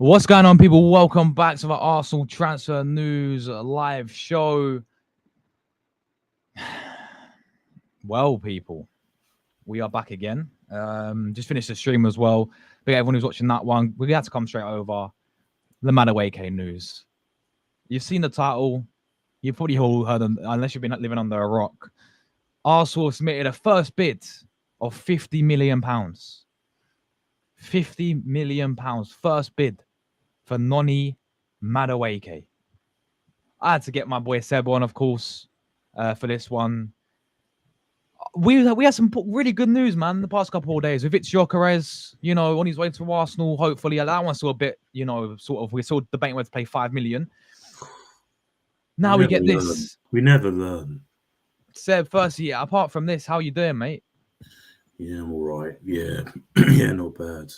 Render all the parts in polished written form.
What's going on, people? Welcome back to the Arsenal Transfer News live show. Well, people, we are back again. Just finished the stream as well. But everyone who's watching that one, we had to come straight over the Madueke news. You've seen the title. You've probably all heard them, unless you've been living under a rock. Arsenal submitted a first bid of £50 million. £50 million first bid for Noni Madueke. I had to get my boy Seb on, of course, for this one. We had some really good news, man, the past couple of days. With It's Gyökeres, on his way to Arsenal, hopefully. That one saw a bit, we're still debating whether to pay 5 million. Now we get this. We never learn. Seb, firstly, apart from this, how you doing, mate? Yeah, I'm all right. Yeah, yeah, not bad.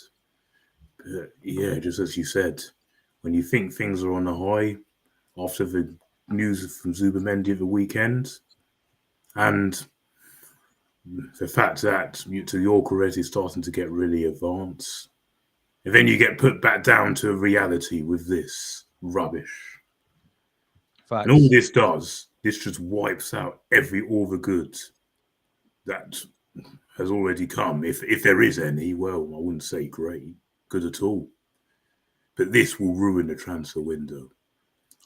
But yeah, just as you said, when you think things are on a high after the news from Zubamendi at the weekend, and the fact that Gyökeres is starting to get really advanced, and then you get put back down to reality with this rubbish. Facts. And all this just wipes out all the good that has already come. If there is any, well, I wouldn't say good at all. But this will ruin the transfer window.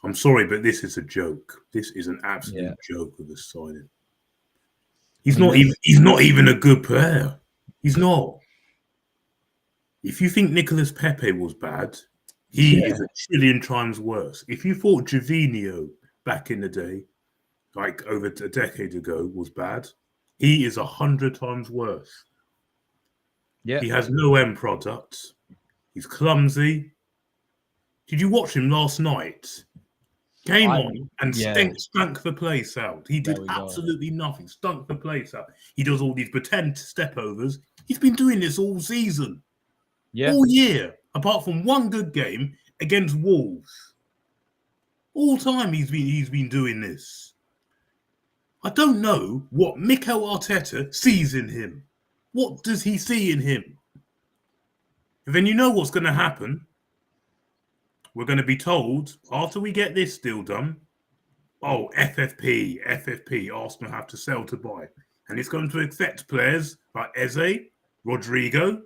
I'm sorry, but this is a joke. This is an absolute joke of a signing. He's not even a good player. He's not. If you think Nicolas Pepe was bad, he is a trillion times worse. If you thought Gervinho back in the day, like over a decade ago, was bad, he is 100 times worse. Yeah. He has no end product. He's clumsy. Did you watch him last night? Came on and stunk the place out. He did absolutely nothing. Stunk the place out. He does all these pretend stepovers. He's been doing this all season. Yeah. All year. Apart from one good game against Wolves. All time he's been doing this. I don't know what Mikel Arteta sees in him. What does he see in him? And then you know what's going to happen. We're going to be told, after we get this deal done, FFP, Arsenal have to sell to buy. And it's going to affect players like Eze, Rodrigo.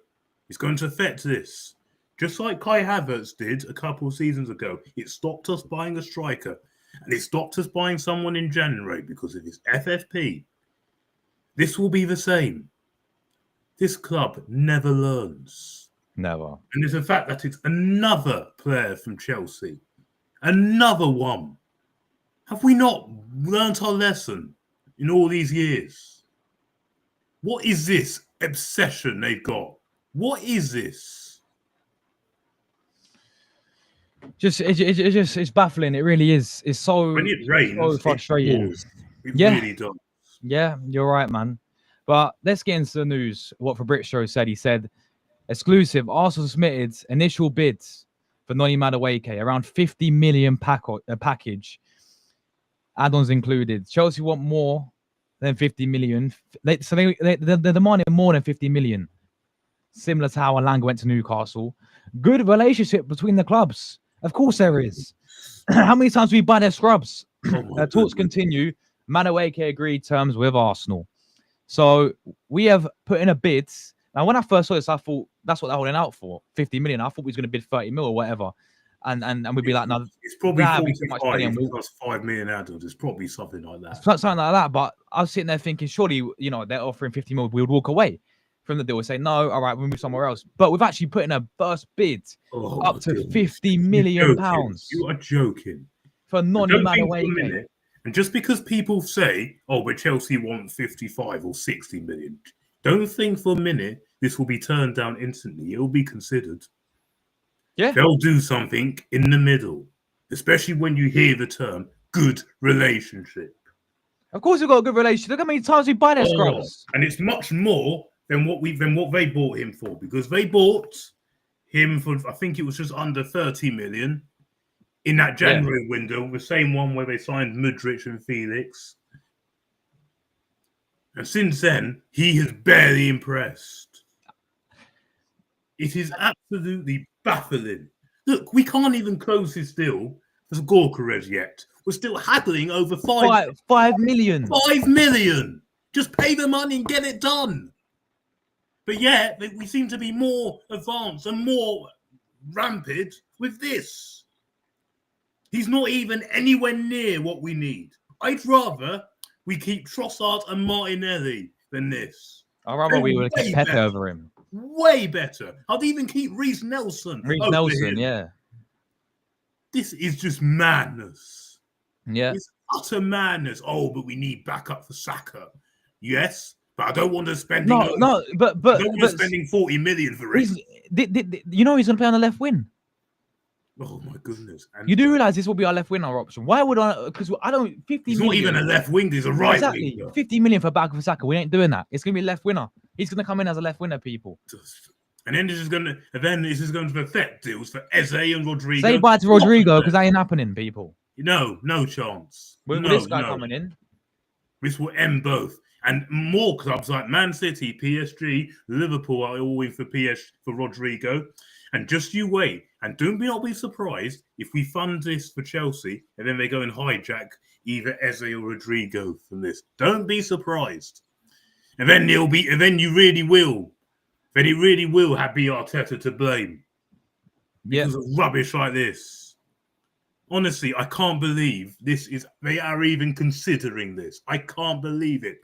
It's going to affect this. Just like Kai Havertz did a couple of seasons ago. It stopped us buying a striker. And it stopped us buying someone in January because of his FFP. This will be the same. This club never learns. Never. And it's the fact that it's another player from Chelsea. Another one. Have we not learnt our lesson in all these years? What is this obsession they've got? What is this? It's baffling. It really is. It's so, when it rains, so frustrating. It really does. Yeah, you're right, man. But let's get into the news. What Fabrizio said. He said, exclusive, Arsenal submitted initial bids for Noni Madueke, around 50 million package, add-ons included. Chelsea want more than 50 million. They're demanding more than 50 million, similar to how Alanga went to Newcastle. Good relationship between the clubs. Of course there is. How many times do we buy their scrubs? Talks continue. Madueke agreed terms with Arsenal. So we have put in a bid. Now, when I first saw this, I thought that's what they're holding out for, 50 million. I thought we was going to bid 30 mil or whatever. And we'd be like, no, it's probably 45 plus 5 million add-ons. It's probably something like that. Something like that. But I was sitting there thinking, surely, they're offering 50 mil. We would walk away from the deal and say, no, all right, we'll move somewhere else. But we've actually put in a first bid up to 50 million pounds. You are joking. For Noni Madueke. And just because people say, but Chelsea want 55 or 60 million, don't think for a minute this will be turned down instantly. It will be considered. Yeah. They'll do something in the middle, especially when you hear the term good relationship. Of course we've got a good relationship. Look how many times we buy their scrubs. And it's much more than what they bought him for, because they bought him for, I think it was just under 30 million in that January window, the same one where they signed Mudryk and Felix. And since then, he has barely impressed. It is absolutely baffling. Look, we can't even close this deal for Gorkarez yet. We're still haggling over 5 million. 5 million. Just pay the money and get it done. But yet, we seem to be more advanced and more rampant with this. He's not even anywhere near what we need. I'd rather we keep Trossard and Martinelli than this. I'd rather we would have kept Pepe over him. Way better. I'd even keep Reece Nelson. Yeah. This is just madness. Yeah. It's utter madness. Oh, but we need backup for Saka. Yes, but I don't want to spend. I don't want to spending 40 million for it. You know he's going to play on the left wing. Oh my goodness! And you do realize this will be our left winger option. Why would I? Because I don't. 50 he's million. Not even a left wing. He's a right winger. 50 million for backup for Saka. We ain't doing that. It's going to be a left winger. He's going to come in as a left winger, people. And then this is going to affect deals for Eze and Rodrigo. Say bye to Rodrigo because that ain't happening, people. No chance. With this guy coming in, this will end both. And more clubs like Man City, PSG, Liverpool are all in for Rodrigo. And just you wait. And do not be surprised if we fund this for Chelsea and then they go and hijack either Eze or Rodrigo from this. Don't be surprised. And then you really will. Then he really will be Arteta to blame. Because of rubbish like this. Honestly, I can't believe they are even considering this. I can't believe it.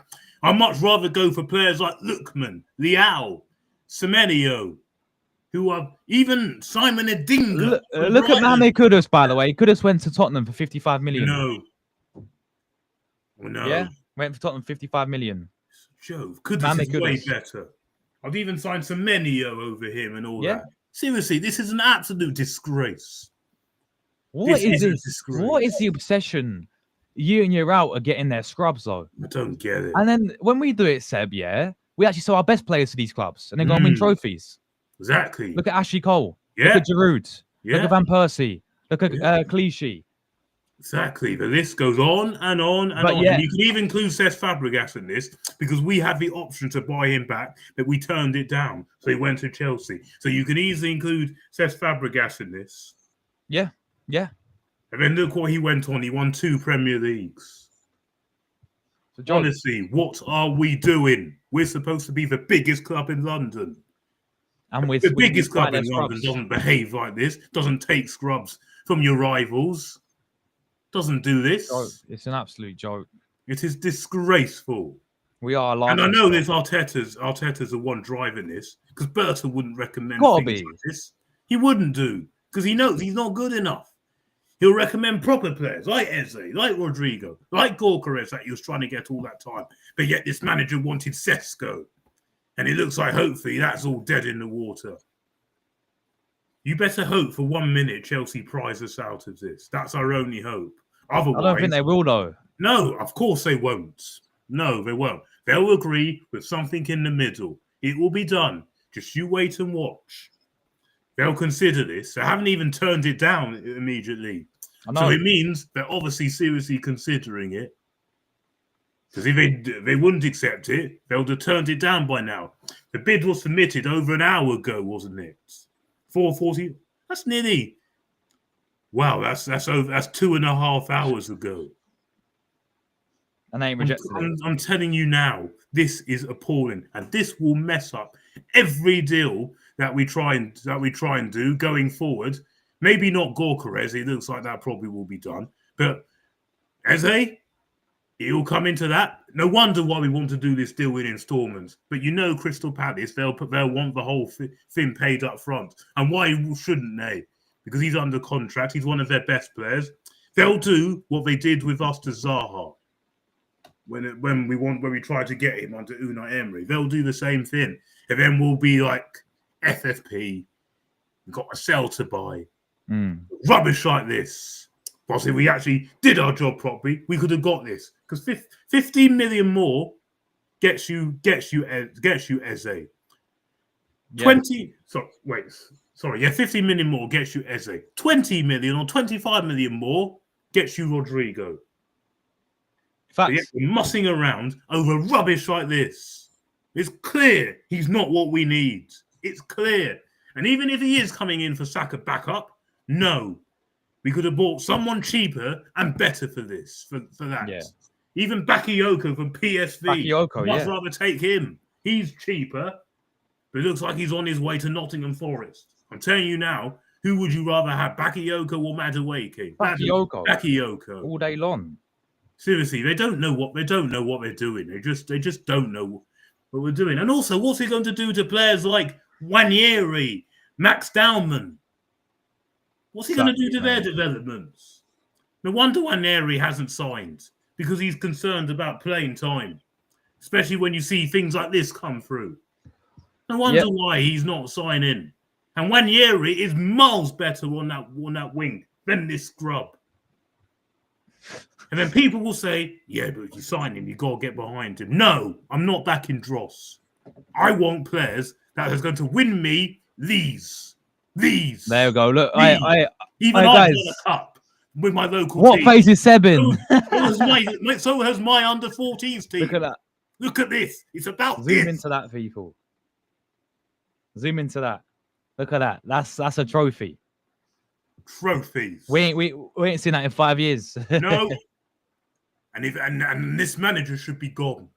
I'd much rather go for players like Lookman, Leao, Semenyo, who are even Simon Adingra. Look at Mohamed Kudus, by the way. Kudus went to Tottenham for 55 million. No. Yeah, went for Tottenham 55 million. Jove, Kudus is way better. I'd even sign Semenyo over him and all that. Seriously, this is an absolute disgrace. What is this? What is the obsession year in, year out of getting their scrubs, though? I don't get it. And then when we do it, Seb, we actually sell our best players to these clubs and then go and win trophies. Exactly. Look at Ashley Cole. Yeah. Look at Giroud. Yeah. Look at Van Persie. Look at Clichy. Exactly. The list goes on and on and on. And you can even include Cesc Fabregas in this because we had the option to buy him back, but we turned it down. So he went to Chelsea. So you can easily include Cesc Fabregas in this. Yeah. Yeah. And then look what he went on. He won 2 Premier Leagues. Honestly, what are we doing? We're supposed to be the biggest club in London. And the biggest club in London doesn't behave like this, doesn't take scrubs from your rivals, doesn't do this. It's an absolute joke. It is disgraceful. We are alive. And I know this Arteta's the one driving this, because Berta wouldn't recommend things like this. He wouldn't do, because he knows he's not good enough. He'll recommend proper players like Eze, like Rodrigo, like Gorkarez that he was trying to get all that time. But yet this manager wanted Sesko. And it looks like hopefully that's all dead in the water. You better hope for 1 minute Chelsea prize us out of this. That's our only hope. Otherwise, I don't think they will, though. No, of course they won't. No, they won't. They'll agree with something in the middle. It will be done. Just you wait and watch. They'll consider this. They haven't even turned it down immediately. So it means they're obviously seriously considering it. Because if they wouldn't accept it, they would have turned it down by now. The bid was submitted over an hour ago, wasn't it? 4:40. That's nearly. Wow, that's 2.5 hours ago. And they rejected it. I'm telling you now, this is appalling, and this will mess up every deal that we try and do going forward. Maybe not Gorkarez. It looks like that probably will be done, but Eze. He'll come into that. No wonder why we want to do this deal in installments. But Crystal Palace, they'll want the whole thing paid up front. And why shouldn't they? Because he's under contract. He's one of their best players. They'll do what they did with us to Zaha when we tried to get him under Unai Emery. They'll do the same thing, and then we'll be like FFP. We've got a sell to buy. Rubbish like this. But if we actually did our job properly, we could have got this. Because 15 million more gets you Eze. 15 million more gets you Eze. 20 million or 25 million more gets you Rodrigo. We're mussing around over rubbish like this. It's clear he's not what we need. It's clear. And even if he is coming in for Saka backup, No. We could have bought someone cheaper and better for this, for that. Yeah. Even Bakayoko from PSV. Bakayoko, I'd rather take him. He's cheaper, but it looks like he's on his way to Nottingham Forest. I'm telling you now, who would you rather have, Bakayoko or Madueke? Bakayoko. All day long. Seriously, they don't know what they're doing. They just don't know what we're doing. And also, what's he going to do to players like Nwaneri, Max Dowman? What's he going to do to their developments? No wonder Nwaneri hasn't signed, because he's concerned about playing time, especially when you see things like this come through. No wonder why he's not signing. And Nwaneri is miles better on that wing than this scrub. And then people will say, yeah, but if you sign him, you got to get behind him. No, I'm not backing Dross. I want players that are going to win me these. There you go. Look, I've won a cup with my local team. What phase is Sebin? So has my under-14s team. Look at that. Look at this. It's about Zoom into that, people. Zoom into that. Look at that. That's a trophy. Trophies. We ain't seen that in 5 years. No. And this manager should be gone.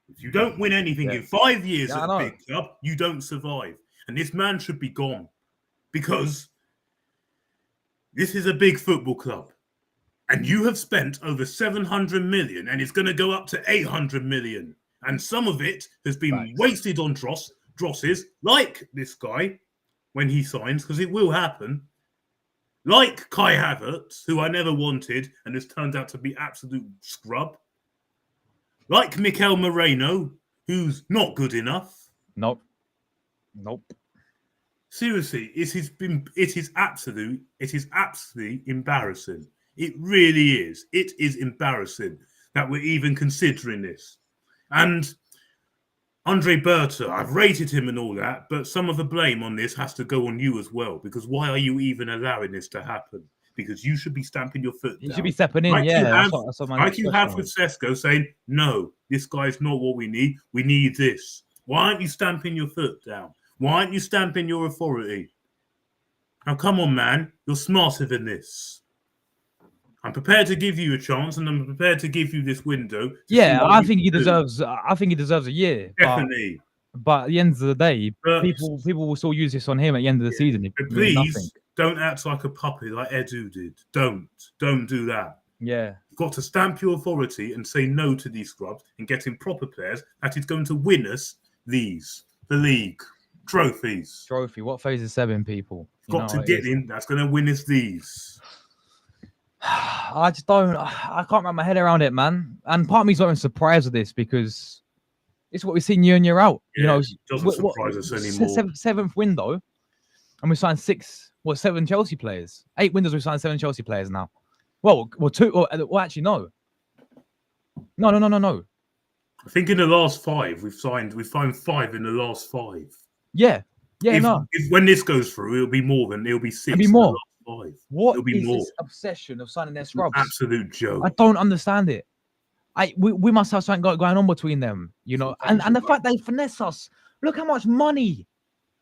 If you don't win anything in 5 years at a big club, you don't survive. And this man should be gone, because this is a big football club, and you have spent over 700 million, and it's going to go up to 800 million, and some of it has been wasted on Drosses, like this guy when he signs, because it will happen. Like Kai Havertz, who I never wanted and has turned out to be absolute scrub. Like Mikel Moreno, who's not good enough. Nope. Seriously, it is absolutely embarrassing. It really is. It is embarrassing that we're even considering this. And Andre Berta, I've rated him and all that, but some of the blame on this has to go on you as well, because why are you even allowing this to happen? Because you should be stamping your foot down. You should be stepping in, like yeah. Like you have with Sesko, saying, no, this guy's not what we need. We need this. Why aren't you stamping your foot down? Why aren't you stamping your authority? Now, come on, man. You're smarter than this. I'm prepared to give you a chance, and I'm prepared to give you this window. Yeah, I think he deserves. I think he deserves a year. Definitely. But at the end of the day, people will still use this on him at the end of the season. But please don't act like a puppet like Edu did. Don't do that. Yeah, you've got to stamp your authority and say no to these scrubs and get in proper players that is going to win us the league trophies. Trophy. What phase is 7, people? Got to get in. That's going to win us these. I can't wrap my head around it, man. And part of me's not even surprised with this, because it's what we've seen year in, year out. Yeah, it doesn't surprise us anymore. Seventh window, and we signed 7 Chelsea players. 8 windows, we signed 7 Chelsea players now. Well, 2. Well, actually, no. No. I think in the last 5, we've signed 5 in the last 5. Yeah. If when this goes through, it'll be more than 6. It'll be more. 5. What is this obsession of signing their scrubs? Absolute joke. I don't understand it. We must have something going on between them, you know. And the fact they finesse us. Look how much money.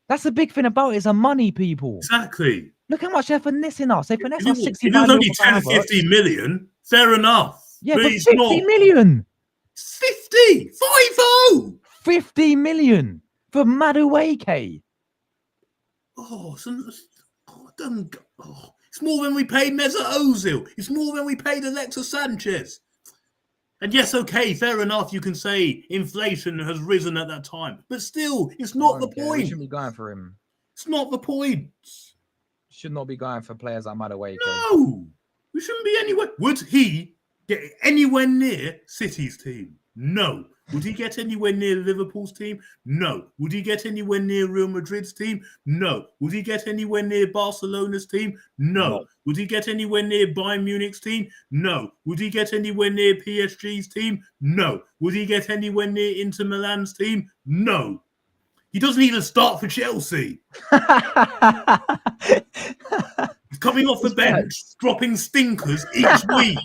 That's the big thing about it, is the money, people. Exactly. Look how much they're finessing us. They finesse us 60 million. It was only 10, 50 million. Fair enough. Yeah, but 50 million. 50. 50. 50 million for Madueke. It's more than we paid Mesut Ozil. It's more than we paid Alexis Sanchez. And yes, okay, fair enough. You can say inflation has risen at that time, but still, it's not the point. We shouldn't be going for him. It's not the point. Should not be going for players like Madueke. No, we shouldn't be anywhere. Would he get anywhere near City's team? No. Would he get anywhere near Liverpool's team? No. Would he get anywhere near Real Madrid's team? No. Would he get anywhere near Barcelona's team? No. Would he get anywhere near Bayern Munich's team? No. Would he get anywhere near PSG's team? No. Would he get anywhere near Inter Milan's team? No. He doesn't even start for Chelsea. He's coming off the bench, dropping stinkers each week.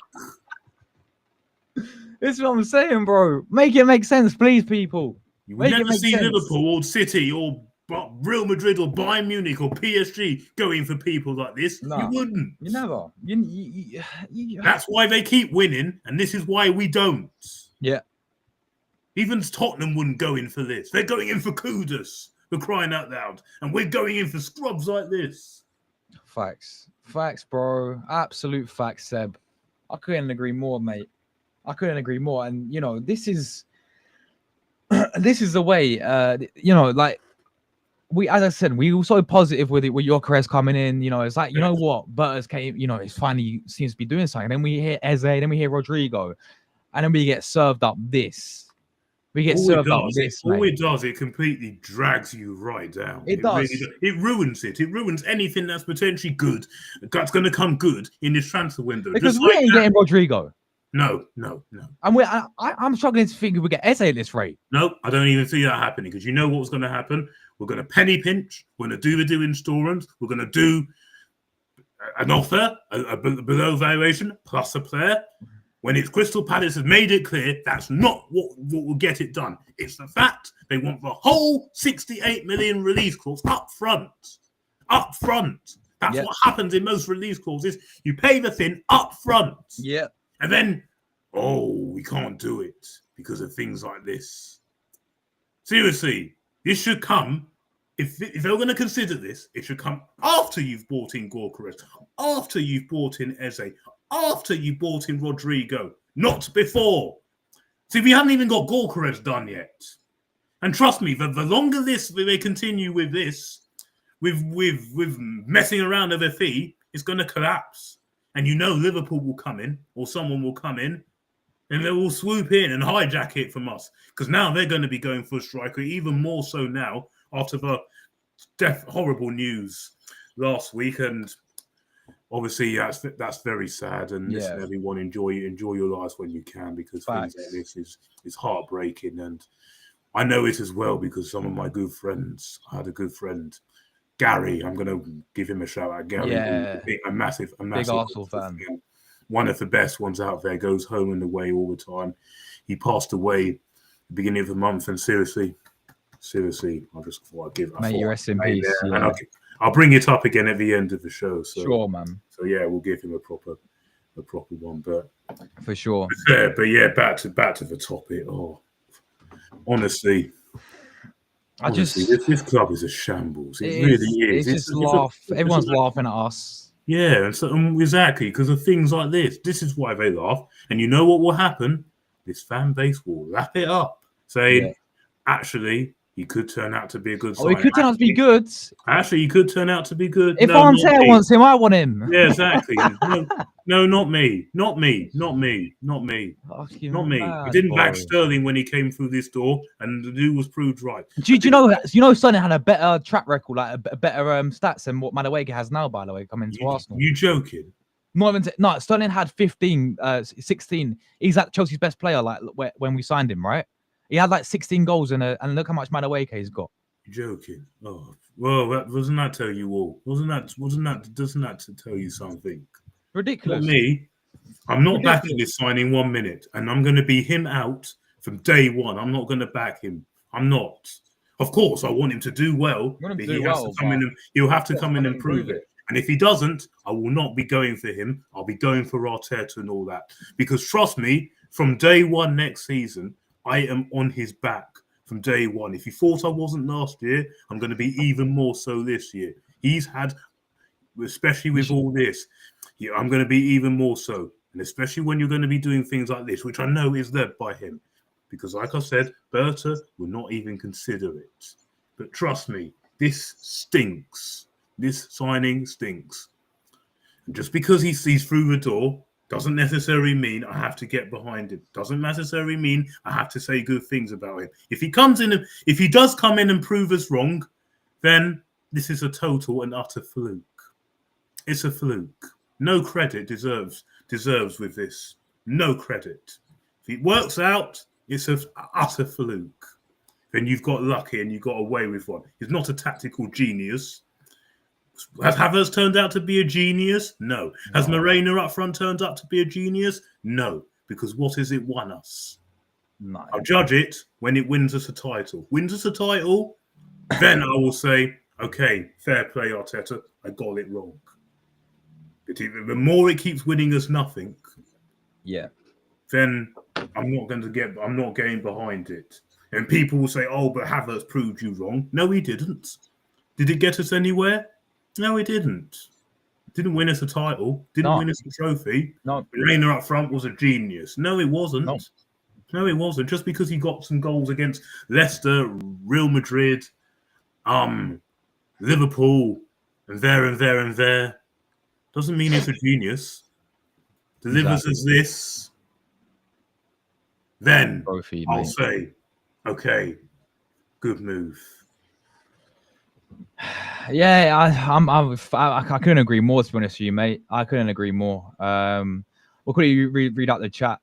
This is what I'm saying, bro. Make it make sense, please, people. You will never see Liverpool or City or but Real Madrid or Bayern Munich or PSG going for people like this. No, you wouldn't. You never. That's why they keep winning, and this is why we don't. Yeah. Even Tottenham wouldn't go in for this. They're going in for Kudus, for crying out loud, and we're going in for scrubs like this. Facts, bro. Absolute facts, Seb. I couldn't agree more, mate. I couldn't agree more. And this is the way. Like as I said, we were so positive with it with Gyökeres coming in. It's like what Butters came. It finally seems to be doing something. Then we hear Eze, then we hear Rodrigo, and then we get served up this. We get served up this. All it does, it completely drags you right down. It does. Really, it ruins it. It ruins anything that's potentially good. That's going to come good in this transfer window. Because we ain't getting Rodrigo. No. And I'm struggling to think if we get Eze at this rate. No, I don't even see that happening because you know what's going to happen. We're going to penny pinch. We're going to do the installments. We're going to do an offer, a below valuation plus a player. When it's Crystal Palace has made it clear that's not what will get it done. It's the fact they want the whole 68 million release clause up front. Up front. That's what happens in most release clauses. You pay the thing up front. Yeah. And then, we can't do it because of things like this. Seriously, this should come. If they're going to consider this, it should come after you've bought in Gyökeres, after you've bought in Eze, after you bought in Rodrigo, not before. See, we haven't even got Gyökeres done yet. And trust me, the longer they continue with this, with messing around over fee, it's going to collapse. And Liverpool will come in, or someone will come in, and they will swoop in and hijack it from us. Because now they're going to be going for a striker, even more so now, after the horrible news last week. And obviously, that's very sad. And listen, everyone, enjoy your lives when you can, because things like this is heartbreaking. And I know it as well because some of my good friends, I had a good friend, Gary. I'm going to give him a shout out. Gary, a massive big Arsenal fan. One of the best ones out there, goes home and away all the time. He passed away at the beginning of the month, and seriously, I just thought I'd give. Mate, rest in peace. Yeah. And I'll bring it up again at the end of the show. So, sure, man. So we'll give him a proper one, but for sure. But back to the topic. Oh, honestly. This club is a shambles. It really is. It's just laugh. Everyone's laughing at us. Yeah, and so exactly because of things like this. This is why they laugh. And you know what will happen? This fan base will wrap it up, saying, "Actually, he could turn out to be a good sign." He could turn out to be good. Actually, he could turn out to be good. If Arteta wants him, I want him. Yeah, exactly. No, not me. Not me. We didn't back Sterling when he came through this door, and the dude was proved right. Do you know Sterling had a better track record, like a better stats than what Madueke has now, by the way, coming to Arsenal? You joking? No, Sterling had 16. He's like Chelsea's best player, like when we signed him, right? He had like 16 goals and look how much Madueke's got. You're joking. Oh, well, doesn't that tell you all? Doesn't that tell you something? Ridiculous. Not me. I'm not backing this signing 1 minute, and I'm going to be him out from day one. I'm not going to back him. I'm not. Of course, I want him to do well. He'll have to come in and prove it. And if he doesn't, I will not be going for him. I'll be going for Arteta and all that. Because trust me, from day one next season, I am on his back from day one. If you thought I wasn't last year, I'm going to be even more so this year. He's had, especially with all this, I'm going to be even more so. And especially when you're going to be doing things like this, which I know is led by him. Because like I said, Berta will not even consider it. But trust me, this stinks. This signing stinks. And just because he's through the door doesn't necessarily mean I have to get behind him. Doesn't necessarily mean I have to say good things about him. If he does come in and prove us wrong, then this is a total and utter fluke. It's a fluke. No credit deserves with this. No credit. If it works out, it's an utter fluke. Then you've got lucky and you got away with one. He's not a tactical genius. Has Havertz turned out to be a genius? No. Has Moreno up front turned out to be a genius? No. Because what has it won us? No. I'll judge it when it wins us a title. Wins us a title, then I will say, okay, fair play, Arteta. I got it wrong. But the more it keeps winning us nothing, then I'm not getting behind it. And people will say, oh, but Havertz proved you wrong. No, he didn't. Did it get us anywhere? No, it didn't. Didn't win us a title. Didn't win us a trophy. No. Reina up front was a genius. No, it wasn't. No, it wasn't. Just because he got some goals against Leicester, Real Madrid, Liverpool, and there, doesn't mean he's a genius. Delivers us this, then I'll say, okay, good move. Yeah, I couldn't agree more, to be honest with you, mate. I couldn't agree more. We'll quickly read out the chat.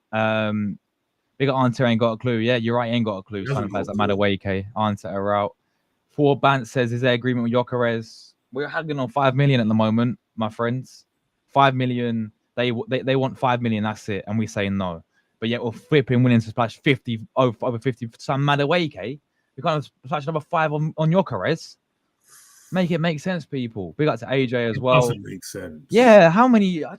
Big Arteta ain't got a clue. Yeah, you're right, he ain't got a clue. Signing players like Madueke, Arteta are out. Four Bant says, is there agreement with Gyökeres? We're haggling on 5 million at the moment, my friends. 5 million. They want 5 million. That's it, and we say no. But yet we're flipping willing to splash 50 over 50 for some Madueke. We can't splash another 5 on Gyökeres. Make it make sense, people. Big up to AJ as well. Doesn't make sense. Yeah, how many? I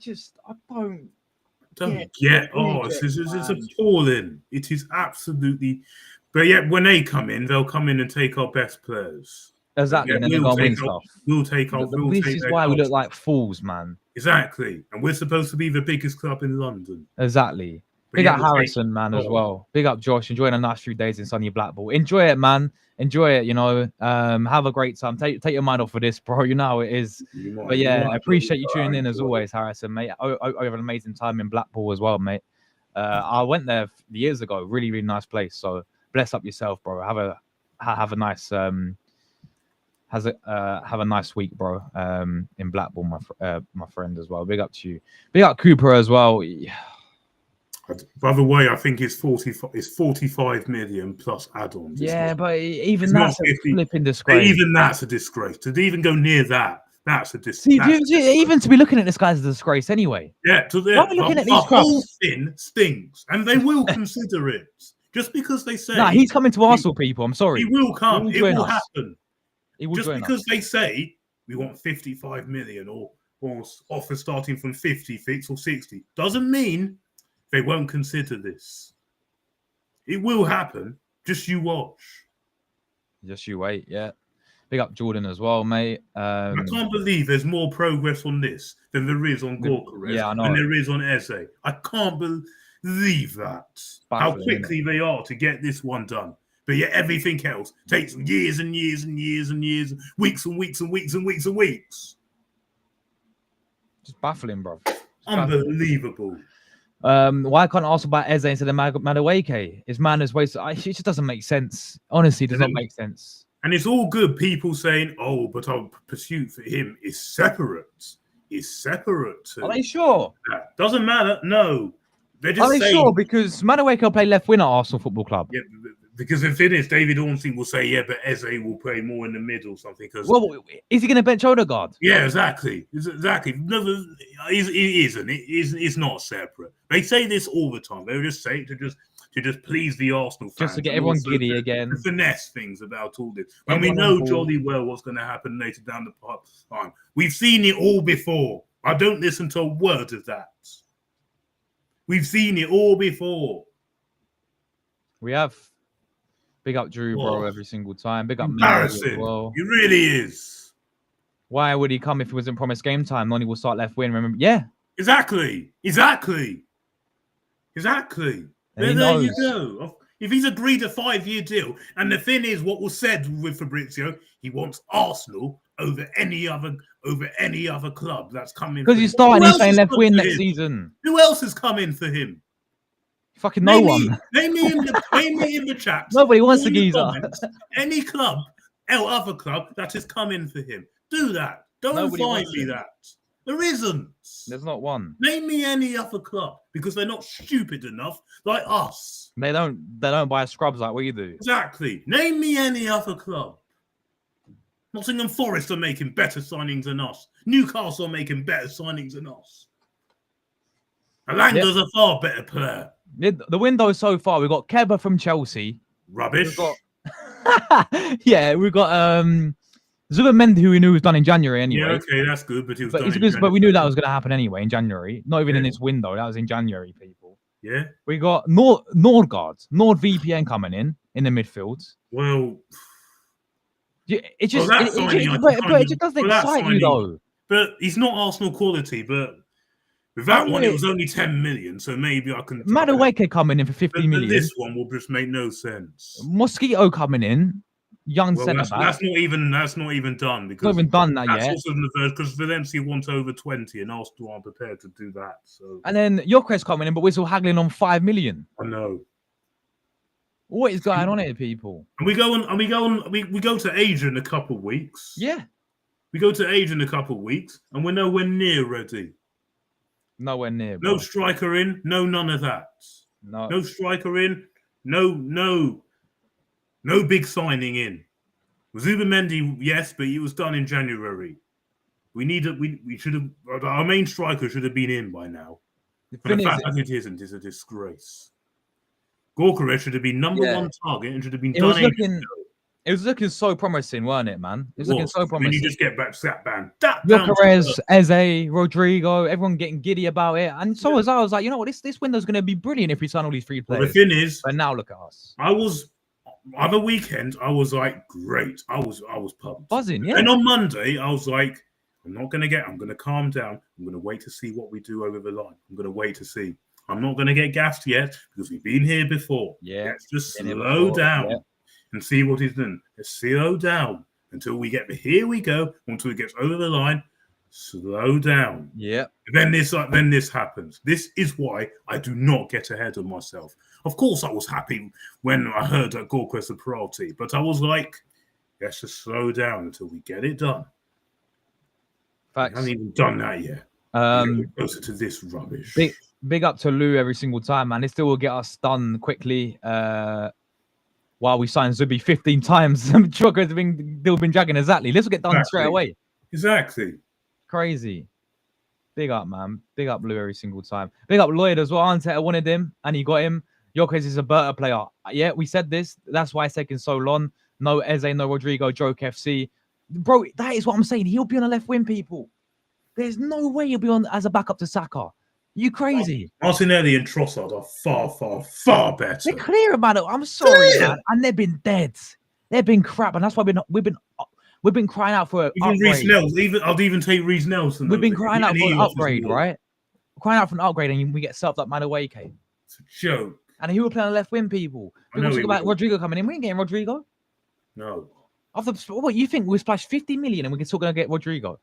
don't get. Oh, it's appalling. It is absolutely. But yet, when they come in, they'll come in and take our best players. Exactly, and then they're gonna win stuff. We'll take our. This is why we look like fools, man. Exactly, and we're supposed to be the biggest club in London. Exactly. Big up Harrison, man, as well. Big up Josh. Enjoying a nice few days in sunny Blackpool. Enjoy it, man. Enjoy it. You know, have a great time. Take your mind off of this, bro. You know how it is. But yeah, I appreciate you tuning in as always, Harrison, mate. I have an amazing time in Blackpool as well, mate. I went there years ago. Really, really nice place. So bless up yourself, bro. Have a nice have a nice week, bro. In Blackpool, my friend as well. Big up to you. Big up Cooper as well. By the way, I think it's 45 million plus add-ons. Yeah, but even that's a flipping disgrace. Even that's a disgrace. To even go near that, that's a disgrace. Even to be looking at this guy's a disgrace anyway. Yeah, why are we looking at these whole thing stinks, and they will consider it. Just because they say... Nah, he's coming to Arsenal, people. I'm sorry. He will come. It will happen. Just because they say we want 55 million or offers starting from 50 or 60 doesn't mean they won't consider this. It will happen. Just you watch. Just you wait, yeah. Big up Jordan as well, mate. I can't believe there's more progress on this than there is on Gyökeres and there is on Eze. I can't believe that. How quickly they are to get this one done. But yet everything else takes years and years and years and years, weeks and weeks and weeks and weeks and weeks. Just baffling, bro. Unbelievable. Why can't I also buy Eze instead of Madueke? His man is wasted. It just doesn't make sense. Honestly, it does not make sense. And it's all good. People saying, "Oh, but our pursuit for him is separate. Is separate." Are they sure? Doesn't matter. No, they're just. Are they sure? Because Madueke will play left wing at Arsenal Football Club. Yeah, because the thing is, David Ornstein will say, "Yeah, but Eze will play more in the middle, or something." Because is he going to bench Odegaard? Yeah, exactly. No, he isn't. It's not separate. They say this all the time. They just say it to just please the Arsenal fans, just to get everyone giddy again. Finesse things about all this. And we know jolly well what's going to happen later down the pipeline. We've seen it all before. I don't listen to a word of that. We've seen it all before. We have. Big up Drew, bro, every single time. Big up embarrassing. As well. He really is. Why would he come if he wasn't promised game time? Noni will start left wing. Remember? Yeah. Exactly. There you go. If he's agreed a 5-year deal, and the thing is, what was said with Fabrizio, he wants Arsenal over any other club that's coming. Because he's starting, he's playing left wing next season. Who else is coming for him? Fucking no one. Name me in the chat. Nobody wants the geezer. Any club, other club that is coming for him. Do that. Don't find me that. There isn't. There's not one. Name me any other club because they're not stupid enough like us. They don't buy scrubs like we do. Exactly. Name me any other club. Nottingham Forest are making better signings than us. Newcastle are making better signings than us. Alanga's a far better player. The window so far, we've got Keba from Chelsea. Rubbish. Yeah, we got Zubimendi, who we knew was done in January anyway. Yeah, okay, that's good, but he was done in January. But we knew that was going to happen anyway in January. Not even in this window. That was in January, people. Yeah. We got NordVPN coming in the midfield. Well, it just it just doesn't excite you though. But he's not Arsenal quality. But with that one, it was only 10 million, so maybe I can. Madueke coming in for 50 million. This one will just make no sense. Mosquito coming in, young centre back. That's not even done because not even done that that's yet. Also in the first because Valencia want over 20, and Arsenal aren't prepared to do that. So and then Gyökeres coming in, but we're still haggling on 5 million. I know. What is going on here, people? And we go to Asia in a couple of weeks. Yeah. We go to Asia in a couple of weeks, and we're nowhere near ready. Nowhere near. Bro. No striker in. No, none of that. No striker in. No big signing in. Zubimendi, yes, but it was done in January. We should have. Our main striker should have been in by now. But the fact that it isn't is a disgrace. Gyökeres should have been number one target and should have been done. It was looking so promising, weren't it, man? It was looking so promising. And you just get back sat band. Gyökeres, Eze, Rodrigo, everyone getting giddy about it. And so was I. Was like, you know what? This window's going to be brilliant if we sign all these free players. Well, the thing is, but now look at us. Other weekend, I was like, great. I was pumped. Buzzing, yeah. And on Monday, I was like, I'm going to calm down. I'm going to wait to see what we do over the line. I'm going to wait to see. I'm not going to get gassed yet because we've been here before. Yeah. Let's just slow down and see what he's done. Let's slow down until we get here we go. Until it gets over the line, slow down. Yeah. Then this happens. This is why I do not get ahead of myself. Of course, I was happy when I heard that Gyökeres was a priority, but I was like, let's just slow down until we get it done. Facts. I haven't even done that yet. Closer to this rubbish. Big up to Lou every single time, man. It still will get us done quickly. While we sign Zubi 15 times, Gyökeres have been dragging exactly. This will get done straight away. Exactly. Crazy. Big up, man. Big up Lou every single time. Big up Lloyd as well. Arteta wanted him and he got him. Gyökeres is a better player. Yeah, we said this. That's why it's taking so long. No Eze, no Rodrigo, Joke FC. Bro, that is what I'm saying. He'll be on the left wing, people. There's no way he'll be on as a backup to Saka. You crazy? Martinelli and Trossard are far, far, far better. They're clear about it. I'm sorry, man. And they've been dead. They've been crap, and that's why we've been crying out for even Reece Nelson. I'd even take Reece Nelson. We've been crying out for an upgrade, right? We're crying out for an upgrade, and we get served up Madueke. It's a joke. And he will play on the left wing, people. We talk about Rodrigo coming in. We ain't getting Rodrigo. No. What you think? We splash 50 million, and we're still gonna get Rodrigo?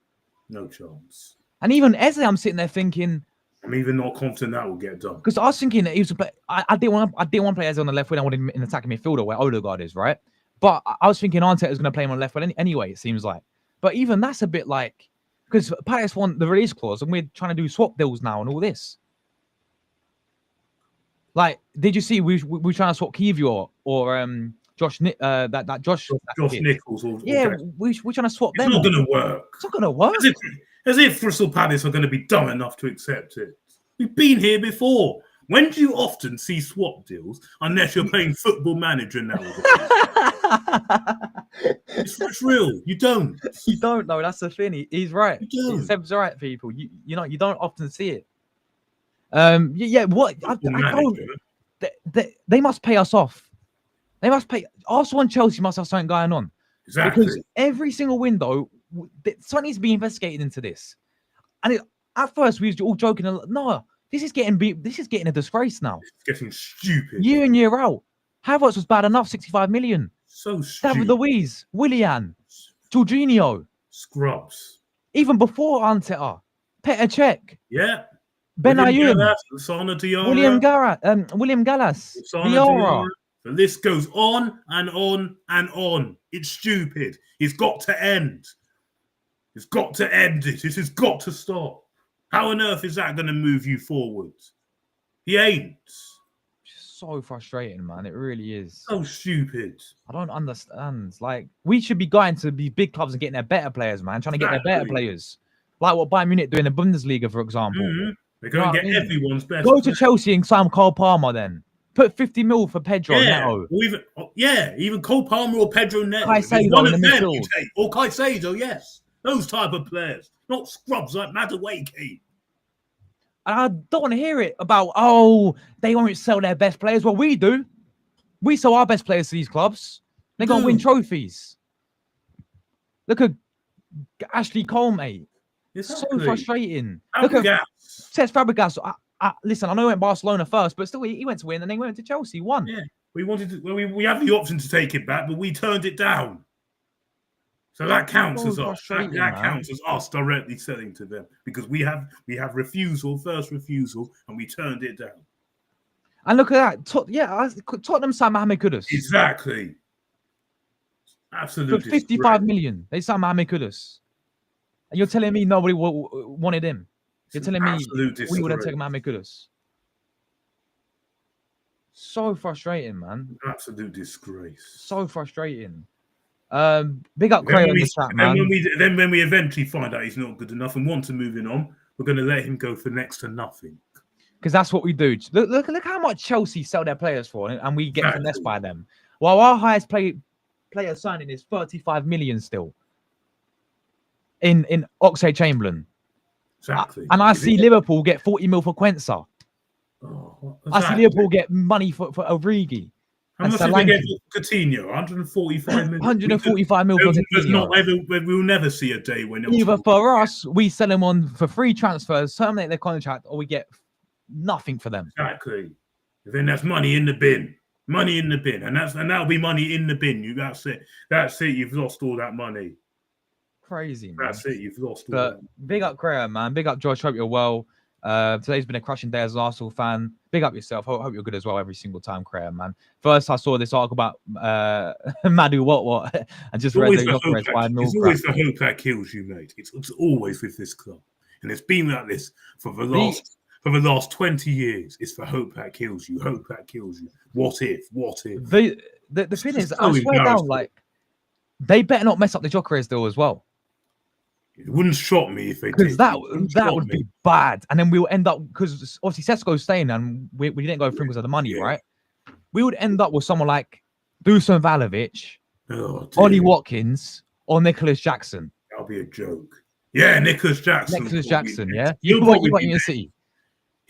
No chance. And even Eze, I'm sitting there thinking. I'm even not confident that will get done. Because I was thinking that he was a play. I didn't want to play Eze on the left wing. I wanted him in attacking midfielder where Odegaard is, right? But I was thinking Arteta is going to play him on the left wing anyway. It seems like. But even that's a bit like because Palace want the release clause, and we're trying to do swap deals now and all this. Like, did you see we trying to swap Kivior or Josh Nichols? We're trying to swap them. It's not going to work. It's not going to work. As if Crystal Palace are going to be dumb enough to accept it. We've been here before. When do you often see swap deals unless you're playing Football Manager now? It's real. You don't. You don't know. That's the thing. He's right. Seb's right, people. You don't often see it. What? I don't. They must pay us off. They must pay. Arsenal and Chelsea must have something going on. Exactly. Because every single window, something needs to be investigated into this. And at first, we were all joking. No, this is getting a disgrace now. It's getting stupid. Year in, year out. Havertz was bad enough, 65 million. So stupid. David Luiz, Willian, Jorginho. Scrubs. Even before Arteta. Petr Cech. Yeah. Ben Ayoub. William Gallas. Vieira. The list goes on and on and on. It's stupid. It's got to end. It's got to end it. This has got to stop. How on earth is that going to move you forward? He ain't. So frustrating, man. It really is. So stupid. I don't understand. Like, we should be going to be big clubs and getting their better players, man. Trying to get their better players. Like what Bayern Munich do in the Bundesliga, for example. Mm-hmm. They're going to get everyone's best. Go to Chelsea and sign Cole Palmer then. Put 50 mil for Pedro Neto. Or even Cole Palmer or Pedro Neto. Caicedo One in of the them midfield. you take. Or Caicedo, yes. Those type of players. Not scrubs like Madueke. And I don't want to hear it about, they won't sell their best players. Well, we do. We sell our best players to these clubs. They're going to win trophies. Look at Ashley Cole, mate. It's so frustrating. Look at Cesc Fabregas. Listen, I know he went Barcelona first, but still he went to win and then went to Chelsea, won. Yeah, we wanted to. We had the option to take it back, but we turned it down. So that counts as us. That counts as us directly selling to them because we have first refusal, and we turned it down. And look at that. Tottenham signed Mohamed Kudus. Exactly. Absolutely. For 55 million, they signed Mohamed Kudus. And you're telling me nobody wanted him. You're telling me we would have taken Mohamed Kudus. So frustrating, man. Absolute disgrace. So frustrating. Big up Craig in the chat, man. Then when we eventually find out he's not good enough and want to move on, we're going to let him go for next to nothing. Because that's what we do. Look how much Chelsea sell their players for, and we get finessed by them. While our highest player signing is 35 million still. In Oxlade-Chamberlain. Exactly. And I see Liverpool get 40 mil for Quensa. Oh, exactly. I see Liverpool get money for Origi. How much did they get for Coutinho? 145 million. 145 mil for Coutinho. We'll never see a day when either for us, we sell them on for free transfers, terminate their contract, or we get nothing for them. Exactly. Then that's money in the bin. Money in the bin. And that'll be money in the bin. That's it. That's it. You've lost all that money. Crazy, man. That's it. You've lost all that. Big up Graham, man. Big up Josh. Hope you're well. Today's been a crushing day as an Arsenal fan. Big up yourself. Hope you're good as well every single time, Graham, man. First, I saw this article about Madu what, and just read the Jokeres by Milgram. It's always the hope that kills you, mate. It's always with this club, and it's been like this for the last 20 years. It's the hope that kills you. Hope that kills you. What if? What if? The thing is, I swear down, like they better not mess up the Jokeres deal as well. It wouldn't shock me if they did. Because that would be bad. And then we'll end up, because obviously Sesko's staying and we didn't go through because of the money, right? We would end up with someone like Dusan Vlahovic, Ollie Watkins, or Nicholas Jackson. That'll be a joke. Yeah, Nicholas Jackson. Yeah? You want in City.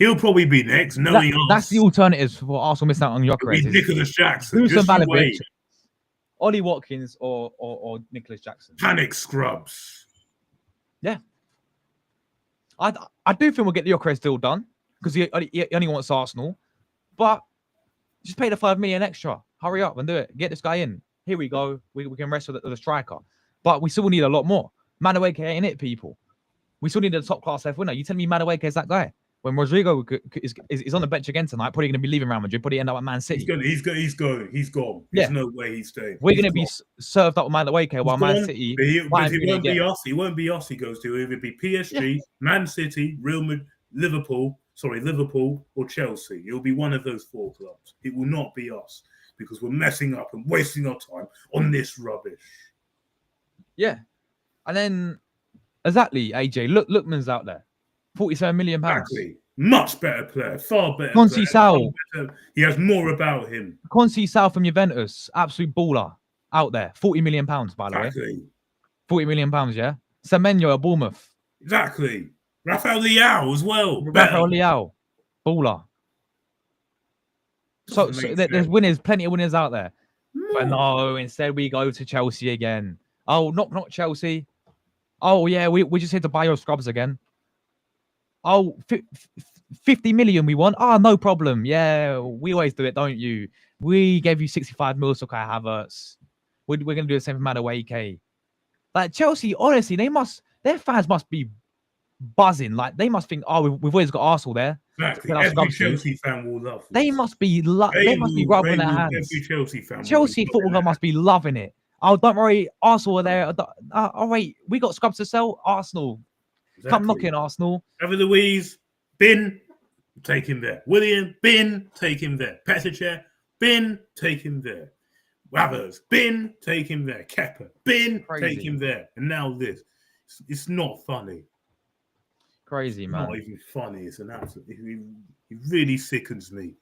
He'll probably be next, knowing us. That's the alternatives for Arsenal missing out on Jokeres. Nicholas Jackson. Dusan Vlahovic, Ollie Watkins, or Nicholas Jackson. Panic scrubs. Yeah, I do think we'll get the Jokeres deal done because he only wants Arsenal, but just pay the 5 million extra. Hurry up and do it. Get this guy in. Here we go. We can rest with the striker, but we still need a lot more. Madueke ain't it, people. We still need a top class left winner. You tell me Madueke is that guy? When Rodrigo is on the bench again tonight, probably going to be leaving Real Madrid, probably end up at Man City. He's going. He's gone. There's no way he's staying. We're going to be served up with Madueke while Man City. But he won't be us. He won't be us. He goes to either be PSG, Man City, Real Madrid, Liverpool, or Chelsea. It'll be one of those 4 clubs. It will not be us because we're messing up and wasting our time on this rubbish. Yeah, and then exactly, AJ. Lookman's out there. 47 million pounds. Exactly. Much better player, far better. Conceição. He has more about him. Conceição from Juventus, absolute baller out there. 40 million pounds, by the way. 40 million pounds, yeah. Semenyo at Bournemouth. Exactly. Rafael Leao as well. Rafael Leao, baller. So there's winners, plenty of winners out there. But no, instead we go to Chelsea again. Oh, not Chelsea. Oh yeah, we just here to buy your scrubs again. Oh, 50 million we want. Oh, no problem. Yeah, we always do it, don't you? We gave you 65 mil for Kai Havertz. We're going to do the same for Madueke. Like, Chelsea, honestly, their fans must be buzzing. Like, they must think, oh, we've always got Arsenal there. Exactly. Every Chelsea fan will love it. They must be rubbing their hands. Every Chelsea football club must be loving it. Oh, don't worry, Arsenal are there. Oh, wait, we got scrubs to sell. Arsenal. Exactly. Come knocking, Arsenal. David Luiz, bin, take him there. William, bin, take him there. Petr, bin, take him there. Wabbers, bin, take him there. Kepa, bin, take him there. And now this. It's not funny. Crazy, man. Not even funny. It's an absolute. It really sickens me.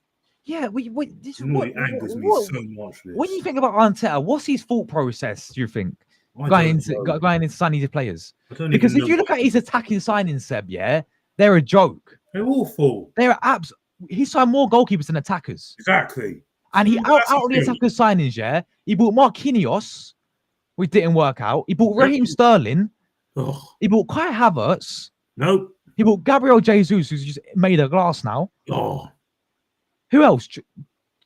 Yeah, this is It angers me so much. When you think about Arteta, what's his thought process? Do you think going into signing his players? Because if you look at his attacking signings, Seb, yeah, they're a joke. They're awful. They're he signed more goalkeepers than attackers. Exactly. And he out of the attackers signings, yeah, he bought Marquinhos, which didn't work out. He bought Raheem Sterling. Oh. He bought Kai Havertz. Nope. He bought Gabriel Jesus, who's just made of glass now. Oh. Who else?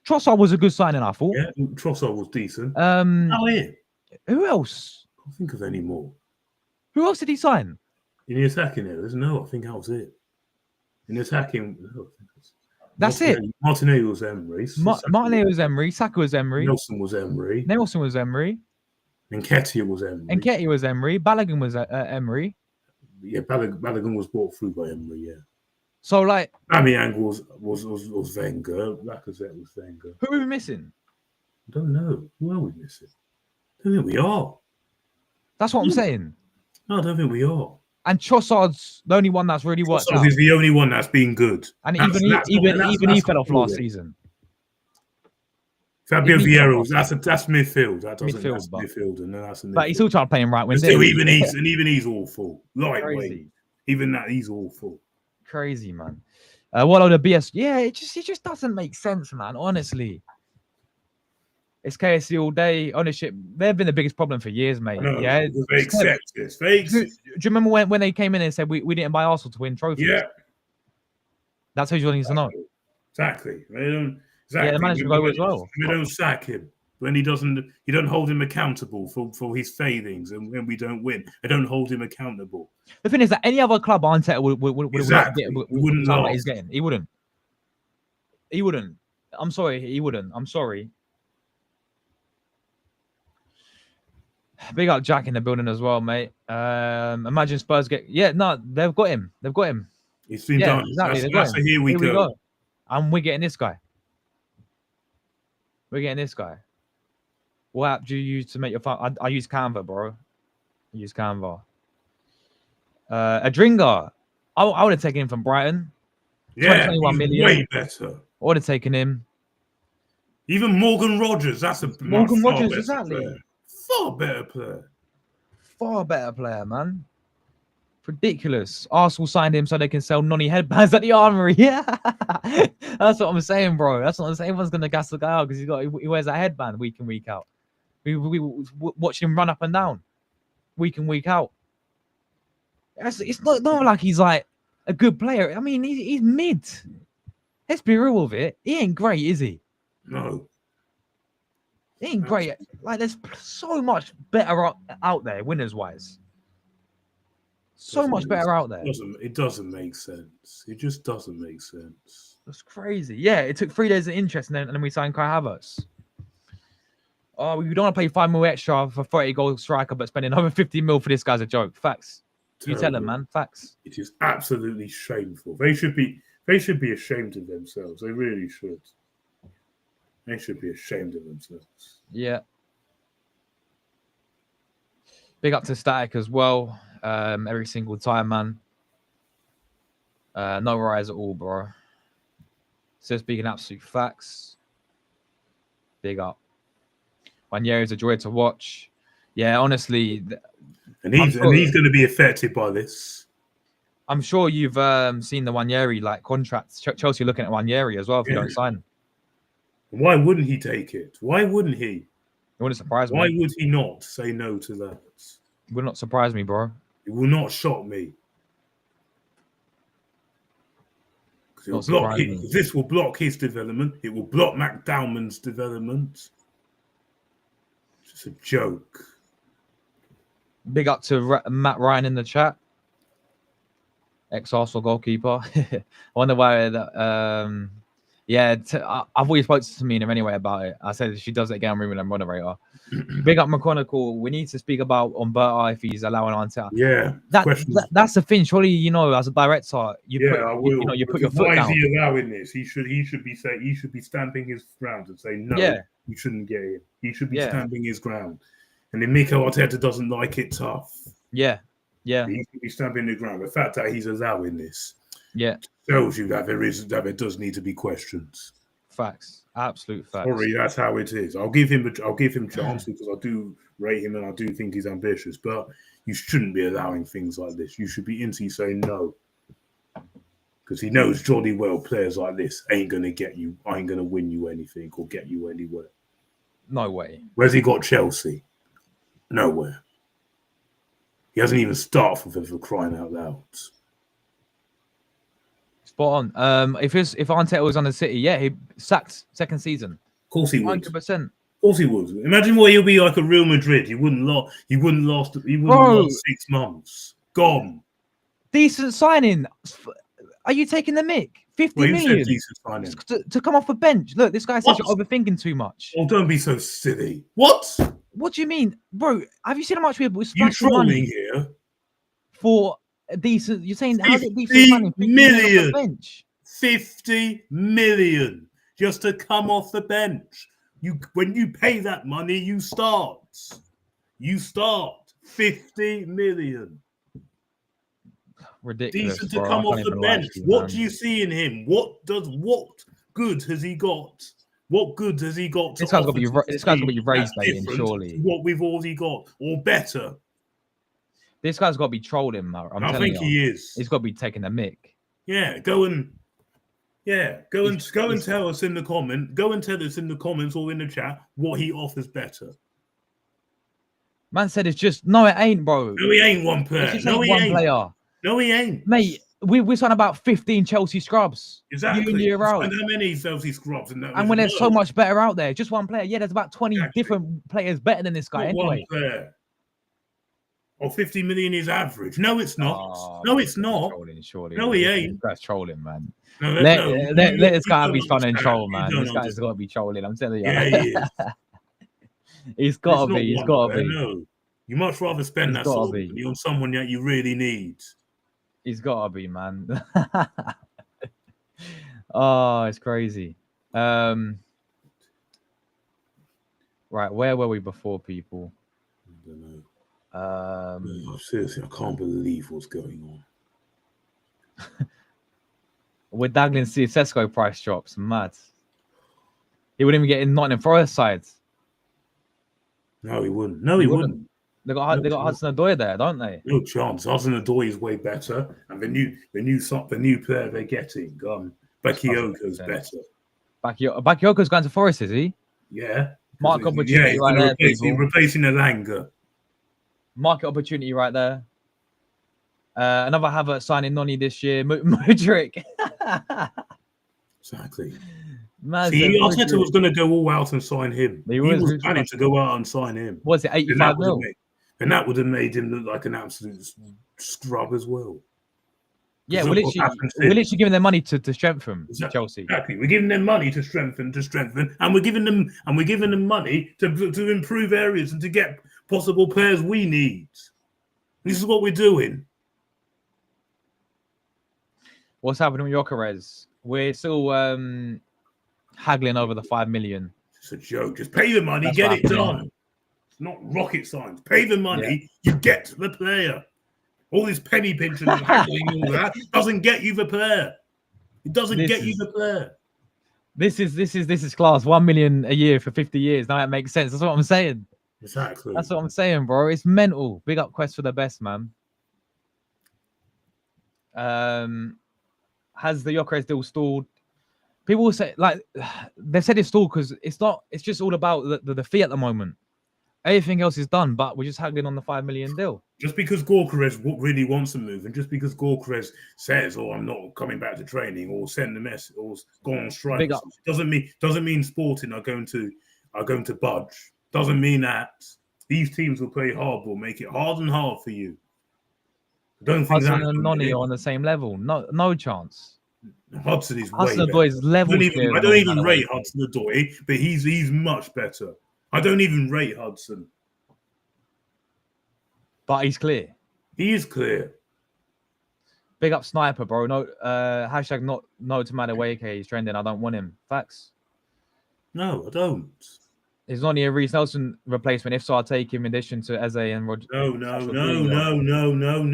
Trossard was a good signing, I thought. Yeah, Trossard was decent. Who else? I can't think of any more. Who else did he sign? In the attacking areas? No, I think that was it. In the attacking... That's it. Martinelli was Emery. Martinelli was Emery. Saka was Emery. Nelson was Emery. Nketiah was Emery. Balogun was Emery. Yeah, Balogun was brought through by Emery, yeah. So, like... Aubameyang was Wenger. Lacazette was Wenger. Who are we missing? I don't know. Who are we missing? I don't think we are. That's what I'm saying. No, I don't think we are. And Trossard's the only one that's really worked out. He's the only one that's been good. And even he fell off last season. Fabio Vieira, that's midfield. That's midfield, and then that's a midfield. But he's still trying to play him right wing. Still, even he's awful. Lightweight. Even that, he's awful. Crazy, man. What are the BS? Yeah, it just doesn't make sense, man. Honestly, it's KSC all day. Ownership, they've been the biggest problem for years, mate. Yeah, they accept this. Do you remember when they came in and said we didn't buy Arsenal to win trophies? Yeah, that's what you need to know. Exactly. Yeah, the manager go as well. We don't sack him when he doesn't. You don't hold him accountable for his failings, and when we don't win, I don't hold him accountable. The thing is that any other club Arteta wouldn't know he's getting. He wouldn't. I'm sorry, he wouldn't. I'm sorry. Big up Jack in the building as well, mate. Imagine Spurs get... Yeah, no, they've got him. He's been done. Exactly. Here we go. And we're getting this guy. What app do you use to make your phone? I use Canva, bro. Adringa. I would have taken him from Brighton. Yeah, 21 million. Way better. I would have taken him. Even Morgan Rogers. That's Morgan Rogers, exactly. Player. Far better player, man. Ridiculous. Arsenal signed him so they can sell Noni headbands at the Armory. Yeah, that's what I'm saying, bro. That's what I'm saying. Everyone's gonna gas the guy out because he wears that headband week in, week out. We watch him run up and down week in, week out. It's not like he's like a good player. I mean, he's mid. Let's be real with it. He ain't great, is he? No. He ain't great. Like, there's so much better out there, winners-wise. So much better out there. It doesn't make sense. It just doesn't make sense. That's crazy. Yeah, it took 3 days of interest, and then we signed Kai Havertz. Oh, we don't want to pay 5 mil extra for 30-goal striker, but spending over 50 mil for this guy's a joke. Facts. Terrible. You tell them, man. Facts. It is absolutely shameful. They should be ashamed of themselves. They really should. They should be ashamed of themselves. Yeah. Big up to Static as well. Every single time, man. No rise at all, bro. So speaking absolute facts. Big up. Wanyeri is a joy to watch. Yeah, honestly. And he's going to be affected by this. I'm sure you've seen the Wanyeri like contracts. Chelsea looking at Wanyeri as well if you don't sign. Why wouldn't he take it? Why wouldn't he? It wouldn't surprise me. Why would he not say no to that? It would not surprise me, bro. It will not shock me. This will block his development. It will block McDowman's development. It's just a joke. Big up to Matt Ryan in the chat. Ex-Arsenal goalkeeper. I wonder why that... I've always spoken to Tamina anyway about it. I said if she does it again, I'm moving them moderator. Big up McConnell. We need to speak about Umberto if he's allowing Arteta. Yeah, that's the thing. Surely, as a director, you put your foot down. Why is he allowing this? He should be stamping his ground and say no. Yeah. You shouldn't get it. He should be stamping his ground. And if Mikel Arteta doesn't like it, tough. Yeah. He should be stamping the ground. The fact that he's allowing this. Yeah. Tells you that there does need to be questions. facts. Absolute facts. Sorry, that's how it is. I'll give him chance because I do rate him and I do think he's ambitious. But you shouldn't be allowing things like this. You should be into saying no, because he knows jolly well players like this ain't gonna win you anything or get you anywhere. No way. Where's he got Chelsea? Nowhere. He hasn't even started for them, for crying out loud. Spot on. If Arteta was on the City, yeah, he sacked second season. Of course he would. 100%. Of course he would. Imagine what he'll be like at Real Madrid. He wouldn't last 6 months. Gone. Decent signing. Are you taking the mick? 50 million to come off the bench. Look, this guy says you're overthinking too much. Oh, don't be so silly. What? What do you mean, bro? Have you seen how much we're splashing money here for a decent? You're saying how's it decent money? 50 million. Bench? 50 million just to come off the bench. When you pay that money, you start. 50 million. Ridiculous. Decent to come off the bench. What do you see in him? What good has he got? What good has he got? This guy's got to be raised dating, surely. What we've already got, or better. This guy's got to be trolling, man. I think he is. He's got to be taking a mick. Yeah, go and tell us in the comment. Go and tell us in the comments or in the chat what he offers better. Man said it's just it ain't, bro. No, he ain't one player. No, he ain't. Player. No, he ain't. Mate, we're talking about 15 Chelsea scrubs. Exactly. Year out. And how many Chelsea scrubs? And when there's so much better out there, just one player. Yeah, there's about 20 different players better than this guy anyway. One player. Or 50 million is average. No, it's not. No, it's not. Surely. No, he ain't. That's trolling, man. No, let this guy be fun and troll, man. This guy's got to be trolling. I'm telling you. Yeah, he is. He's got to be. He's got to be. No. You much rather spend that sort of money on someone that you really need. He's got to be, man. Oh, it's crazy. Right, where were we before, people? I don't know. Seriously, I can't believe what's going on. We're dangling Cesco price drops. Mad. He wouldn't even get in Nottingham Forest sides. No, he wouldn't. No, he wouldn't. They got Hudson-Odoi there, don't they? No chance. Hudson-Odoi is way better, and the new player they're getting, Bakayoko's better. Bakayoko's going to Forest, is he? Yeah. Market opportunity right there. Replacing Elanga. Market opportunity right there. Another Havertz signing Noni this year. Madueke. Exactly. See, Arteta was going to go all out and sign him. He was planning to go out and sign him. Was it 85 mil? And that would have made him look like an absolute scrub as well. Yeah, we're literally giving them money to strengthen Chelsea. Exactly, we're giving them money to strengthen, and we're giving them money to improve areas and to get possible players we need. This is what we're doing. What's happening with Gyökeres? We're still haggling over the 5 million. It's a joke. Just pay the money, get it done. It's not rocket science. Pay the money, you get the player. All this penny pinching and haggling and all that doesn't get you the player. It doesn't get you the player. This is class. 1 million a year for 50 years. Now it makes sense. That's what I'm saying. Exactly. That's what I'm saying, bro. It's mental. Big up Quest for the best, man. Has the Gyökeres deal stalled? People will say, like, they said it's stalled because it's not. It's just all about the fee at the moment. Everything else is done, but we're just haggling on the 5 million deal. Just because Gyökeres really wants to move, and just because Gyökeres says, "Oh, I'm not coming back to training," or send a message, or go on strike, doesn't mean Sporting are going to budge. Doesn't mean that these teams will play hardball, make it hard and hard for you. I don't think Hudson and Noni are on the same level. No chance. Hudson is Hudson-Odoi's level. I don't even rate Hudson-Odoi, but he's much better. I don't even rate Hudson. But he's clear. He is clear. Big up Sniper, bro. No, hashtag no to Madueke. He's trending. I don't want him. Facts. No, I don't. Is Noni a Reece Nelson replacement? If so, I'll take him in addition to Eze and Roger. No.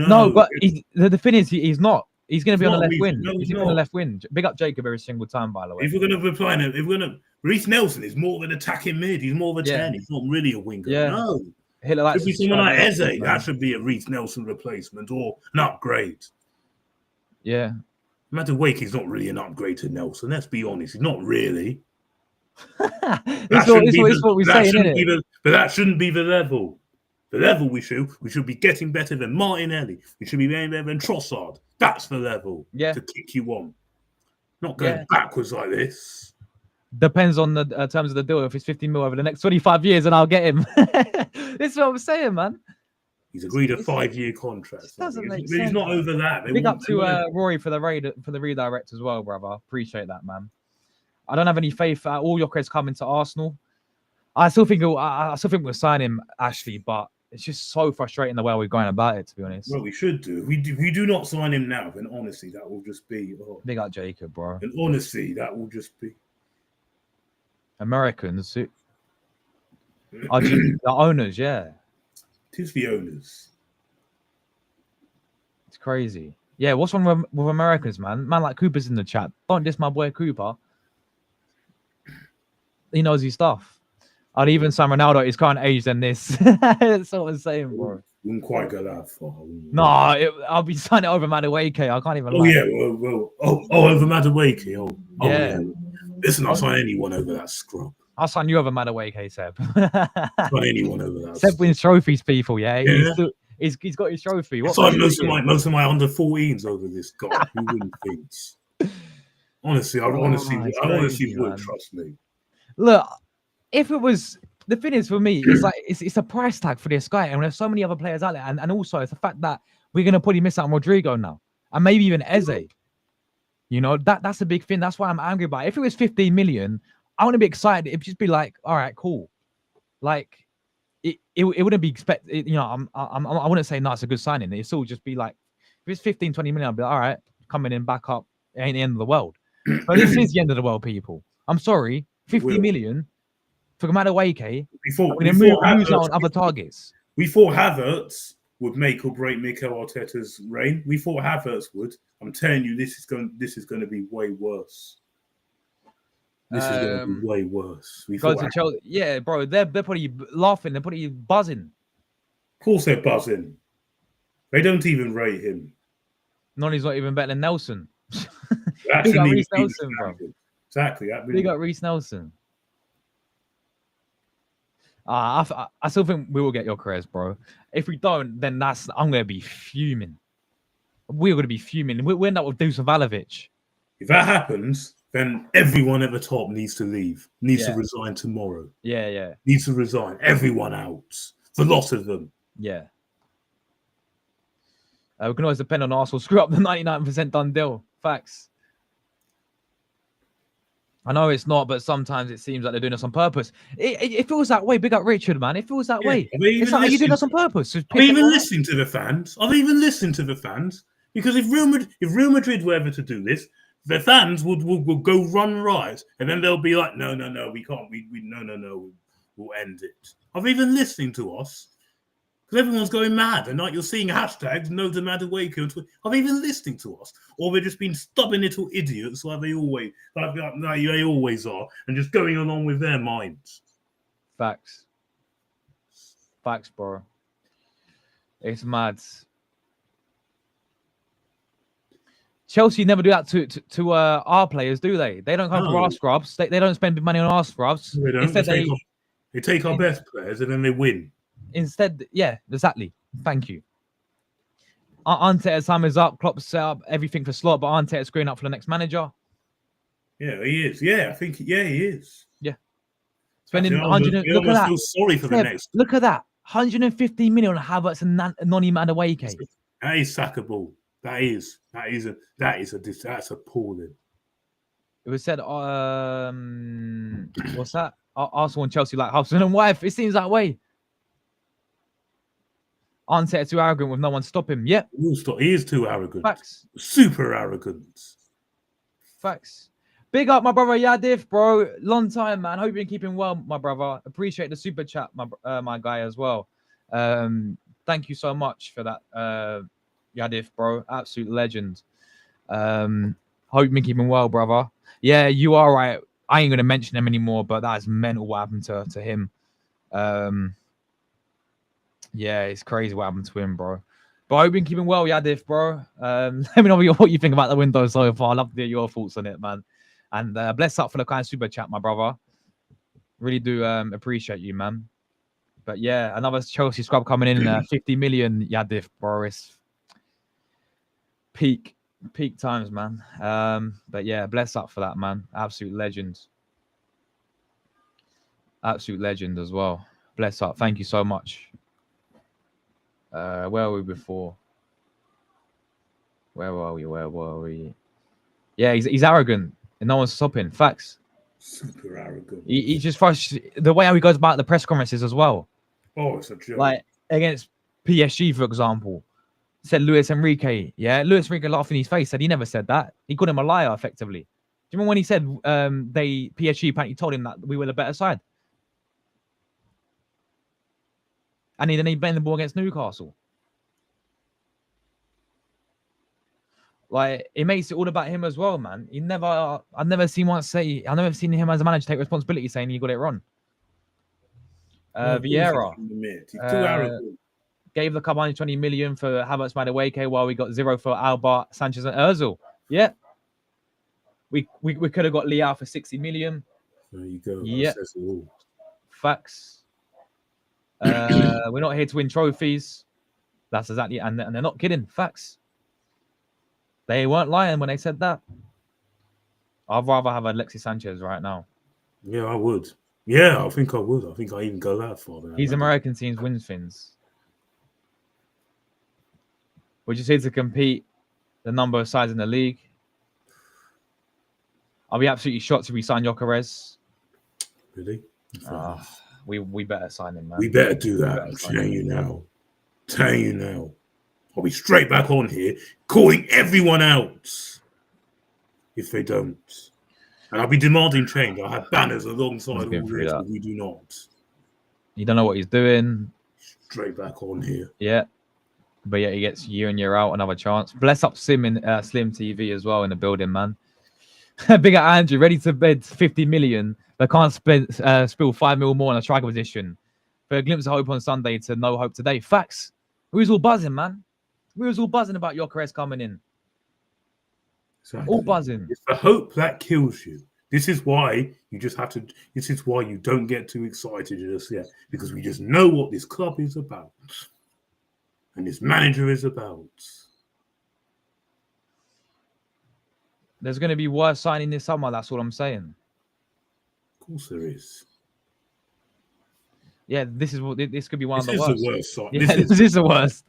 No, but the thing is, he's not. He's going to be on the left wing. No, He's on the left wing. Big up Jacob every single time, by the way. If we're going to reply, Reece Nelson is more of an attacking mid. He's more of a 10. He's not really a winger. Yeah. No. Hitler should be someone like Eze. That should be a Reece Nelson replacement or an upgrade. Yeah. Madueke not really an upgrade to Nelson. Let's be honest. He's not really. It's what we're saying, isn't it? But that shouldn't be the level. The level we should be getting better than Martinelli. We should be getting better than Trossard. That's the level to kick you on. Not going backwards like this. Depends on the terms of the deal. If it's 50 mil over the next 25 years, and I'll get him. This is what I'm saying, man. He's agreed a 5-year contract. Doesn't make sense. He's not over that. Big up to Rory for the redirect as well, brother. Appreciate that, man. I don't have any faith at all. Your credits coming to Arsenal. I still think we'll sign him, Ashley, but it's just so frustrating the way we're going about it, to be honest. Well, we should do. If we do not sign him now, then honestly, that will just be... Big up Jacob, bro. And honestly, that will just be... Americans. The owners, yeah. It is the owners. It's crazy. Yeah, what's wrong with Americans, man? Man like Cooper's in the chat. Don't diss my boy Cooper. He knows his stuff. I'd even sign Ronaldo at his current age than this. That's what I'm saying, bro. Wouldn't quite go that far. No, I'll be signing over Madueke. I can't even lie. Yeah, over Madueke. Yeah. Listen, I'll sign anyone over that scrub. I'll sign you over Madueke, Seb. Sign anyone over that. Seb wins trophies, people, yeah? He's got his trophy. What sign most of my under 14s over this guy. Who wouldn't think? Honestly, I honestly would, trust me. Look, if it was the thing is for me, it's like it's a price tag for this guy, and there's so many other players out there, and also it's the fact that we're gonna probably miss out on Rodrigo now, and maybe even Eze. You know, that's a big thing. That's why I'm angry about it. If it was 15 million, I want to be excited. It'd just be like, all right, cool. Like it wouldn't be expected. You know, I wouldn't say no, it's a good signing. It'd still just be like, if it's 15, 20 million, I'd be like, all right, coming in back up. It ain't the end of the world. But this is the end of the world, people. I'm sorry, 50 million for Madueke. We're gonna move out on other targets. We thought Havertz would make or break Mikel Arteta's reign. We thought Havertz would. I'm telling you, this is going to be way worse. This is going to be way worse. Go to Chelsea. Yeah, bro, they're probably laughing. They're probably buzzing. Of course they're buzzing. They don't even rate him. Noni's not even better than Nelson. Big up Reece Nelson, bro. Exactly. Big up Reece Nelson. I still think we will get your careers, bro. If we don't, then I'm going to be fuming. We're going to be fuming. We'll end up with Dusan Vlahovic. If that happens, then everyone at the top needs to leave. Needs to resign tomorrow. Yeah. Needs to resign. Everyone out. The lot of them. Yeah. We can always depend on Arsenal. Screw up the 99% done deal. Facts. I know it's not, but sometimes it seems like they're doing this on purpose. It feels that way. Big up Richard, man. It feels that way. It's like, are you doing this on purpose? Are they even listening to the fans? Are they even listening to the fans? Because if Real Madrid were ever to do this, the fans will go run riot, and then they'll be like, no, we can't. No, we'll end it. Are they even listening to us? Because everyone's going mad, and like you're seeing hashtags, no to Madueke on Twitter. Are they even listening to us? Or they're just being stubborn little idiots like they always are, and just going along with their minds. Facts, bro. It's mad. Chelsea never do that to our players, do they? They don't come for our scrubs. They don't spend money on our scrubs. They don't. Instead, they take our best players and then they win. Instead, yeah, exactly. Thank you. Arteta's time is up. Klopp set up everything for Slot, but Arteta's screwing up for the next manager. Yeah, he is. Yeah, I think. Yeah, he is. Yeah. Spending 100. Look at that. Feel sorry for the next. Look at that. 150 million on Havertz and Noni Madueke. That is sackable. That's appalling. It was said, what's that? Arsenal and Chelsea like husband and wife. It seems that way. Arteta too arrogant with no one to stop him. Yep. He is too arrogant. Facts. Super arrogant. Facts. Big up, my brother Yadif, bro. Long time, man. Hope you've been keeping well, my brother. Appreciate the super chat, my guy, as well. Thank you so much for that, Yadif, bro. Absolute legend. Hope you're keeping well, brother. Yeah, you are right. I ain't gonna mention him anymore, but that's mental what happened to him. Yeah, it's crazy what happened to him, bro. But I hope you're keeping well, Yadif, bro. Let me know what you think about the window so far. I'd love to hear your thoughts on it, man. And bless up for the kind super chat, my brother. Really do appreciate you, man. But yeah, another Chelsea scrub coming in, 50 million, Yadif, bro. It's peak times, man. But yeah, bless up for that, man. Absolute legend. Absolute legend as well. Bless up. Thank you so much. Where were we before? Where were we? Yeah, he's arrogant and no one's stopping. Facts. Super arrogant. He just the way how he goes about the press conferences as well. Oh, it's a joke. Like against PSG, for example, said Luis Enrique. Yeah, Luis Enrique laughed in his face. Said he never said that. He called him a liar, effectively. Do you remember when he said PSG apparently told him that we were the better side, and then he bent the ball against Newcastle. Like it makes it all about him as well, man. I've never seen him as a manager take responsibility, saying he got it wrong. Vieira gave the club 120 million for Havertz, Madueke, while we got 0 for Alba, Sanchez, and Özil. Yeah, we could have got Leao for 60 million. There you go. Yeah, facts. We're not here to win trophies. That's exactly, and they're not kidding. Facts. They weren't lying when they said that. I'd rather have Alexis Sanchez right now. Yeah, I would. Yeah, I think I would. I think I even go that far. These American teams win things. We're just here to compete the number of sides in the league. I'll be absolutely shocked if we sign Gyökeres. Really? We better sign him, man. We better do that. I'm telling you now. I'll be straight back on here calling everyone out if they don't. And I'll be demanding change. I'll have banners alongside all this if we do not. You don't know what he's doing. Straight back on here. Yeah. But yeah, he gets year in, year out another chance. Bless up Slim TV as well in the building, man. Bigger Andrew, ready to bid 50 million, but can't spill 5 mil more on a striker position. For a glimpse of hope on Sunday to no hope today. Facts. We was all buzzing, man. We was all buzzing about Gyökeres coming in. Exactly. All buzzing. It's the hope that kills you. This is why you just have to. This is why you don't get too excited just yet, because we just know what this club is about, and this manager is about. There's going to be worse signing this summer. That's what I'm saying. Of course, there is. Yeah, this could be one of the worst. This is the worst sign. Yeah, this is the worst.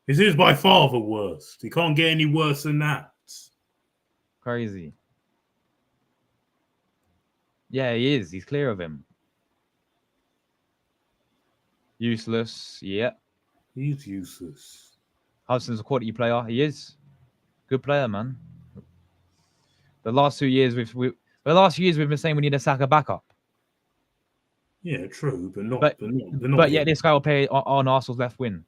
This is by far the worst. It can't get any worse than that. Crazy. Yeah, he is. He's clear of him. Useless. Yeah. He's useless. Hudson's a quality player. He is. Good player, man. The last 2 years we've been saying we need a Saka backup. Yeah, true, but not. But yet this guy will play on Arsenal's left wing.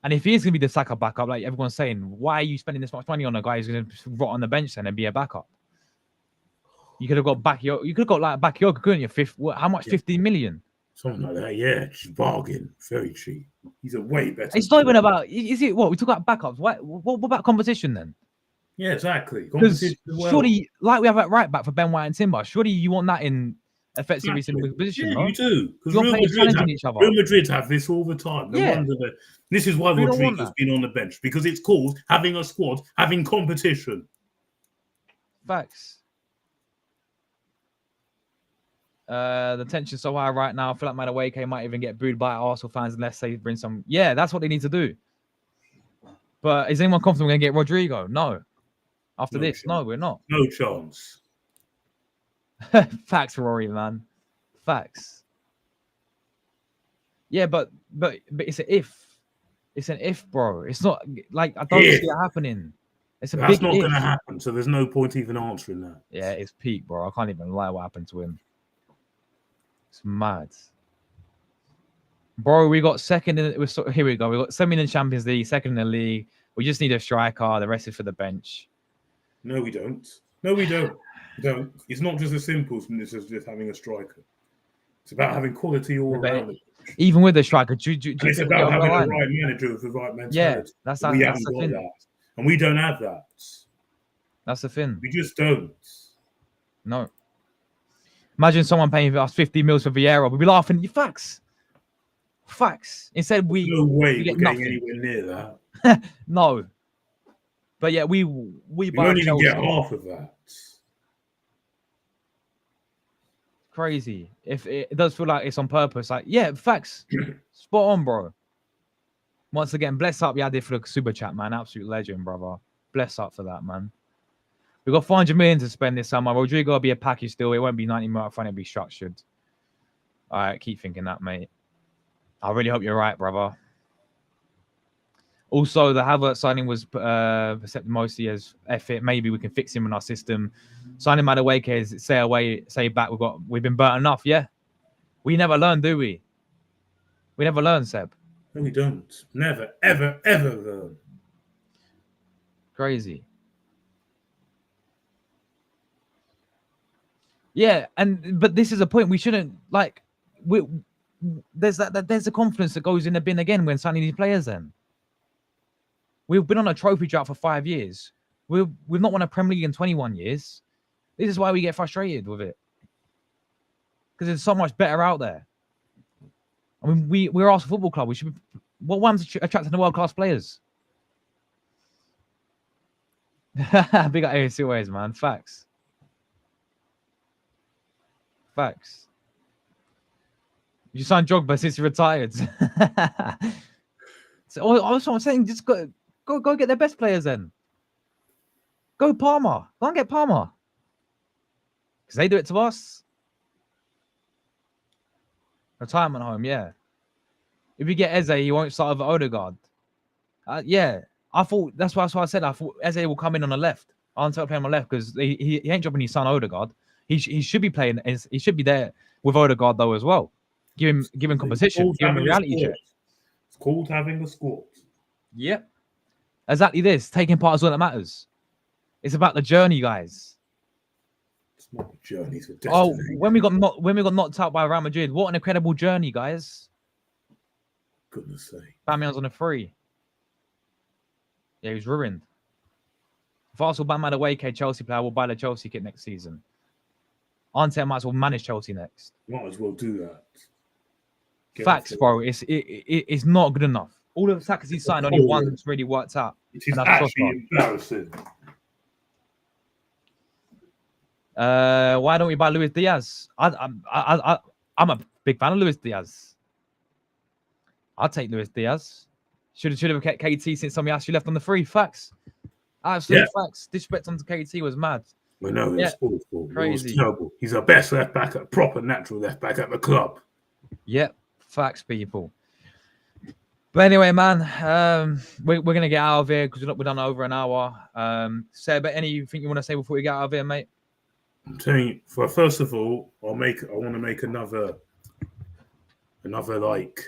And if he is going to be the Saka backup, like everyone's saying, why are you spending this much money on a guy who's going to rot on the bench then and be a backup? You could have got Bakayoko, couldn't you? How much? 15 million? Something like that, yeah. Just bargain. Very cheap. He's a way better. It's not even about, is it what? We talk about backups. What about competition then? Yeah, exactly. Surely, like we have at right back for Ben White and Timber, surely you want that in effectively similar position. Yeah, no? you do. Because Real Madrid have this all the time. This is why Rodrigo's been on the bench, because it's called having a squad, having competition. Facts. The tension's so high right now. I feel like Madueke might even get booed by Arsenal fans unless they bring some. Yeah, that's what they need to do. But is anyone confident we're going to get Rodrigo? No. After this, no, we're not. No chance. Facts, Rory, man. Facts. Yeah, but it's an if. It's an if, bro. It's not like I don't see it happening. It's a That's big not going to happen, so there's no point even answering that. Yeah, it's peak, bro. I can't even lie what happened to him. It's mad. Bro, we got second in here we go. We got semi in the Champions League, second in the league. We just need a striker. The rest is for the bench. No, we don't. No, we don't. It's not just as simple as just having a striker. It's about having quality all around. Even with the striker, it's about having a right manager with the right mentality. Yeah, that's we haven't got that, and we don't have that. That's the thing. We just don't. No. Imagine someone paying us 50 mils for Vieira. We'd be laughing. Facts. Instead, no way we're getting anywhere near that. No. But yeah, we won't even get half of that. Crazy. If it does feel like it's on purpose, like, yeah, facts. Spot on, bro. Once again, bless up Yadi for the super chat, man. Absolute legend, brother. Bless up for that, man. We've got 400 million to spend this summer. Rodrigo will be a package still. It won't be 90 million up front. It'll be structured. All right, keep thinking that, mate. I really hope you're right, brother. Also, the Havertz signing was perceived mostly as effort. Maybe we can fix him in our system. Signing Madueke is say away, say back. We've been burnt enough, yeah. We never learn, do we? We never learn, Seb. No, we don't. Never, ever, ever learn. Crazy. Yeah, but this is a point we shouldn't like. There's a confidence that goes in the bin again when signing these players. Then we've been on a trophy drought for 5 years. We've not won a Premier League in 21 years. This is why we get frustrated with it, because there's so much better out there. I mean, we're Arsenal Football Club. We should be. What one's attracting the world-class players? Big up AFC ways, man. Facts. You signed Drogba since he retired. So that's what I'm saying. Just go get their best players then. Go Palmer. Go and get Palmer. Because they do it to us. Retirement home, yeah. If you get Eze, you won't start over Odegaard. Yeah. I thought that's why I said I thought Eze will come in on the left. I'll play on the left because he ain't dropping his son Odegaard. He should be playing. He should be there with Odegaard though as well. Give him competition. Give him a reality check. It's called having a squad. Yep. Exactly this. Taking part is all that matters. It's about the journey, guys. It's not the journey, it's the destiny. Oh, when we got knocked out by Real Madrid, what an incredible journey, guys. Goodness sake. Bamion's on a free. Yeah, he was ruined. If Arsenal ban Madueke, Chelsea player, will buy the Chelsea kit next season. Arteta might as well manage Chelsea next. Might as well do that. Facts, bro. It's not good enough. All of the attackers he's signed, only one's really worked out. It is actually embarrassing. Why don't we buy Luis Diaz? I'm a big fan of Luis Diaz. I'll take Luis Diaz. Should have kept KT since somebody actually left on the free. Facts. Absolute facts. Disrespect on KT was mad. I know, it was awful. Crazy. It was terrible. He's our best left back, a proper natural left back at the club. Yep. Facts, people. But anyway, man, we're going to get out of here because we're done over an hour. Seb, anything you want to say before we get out of here, mate? I'm telling you, first of all, I want to make another like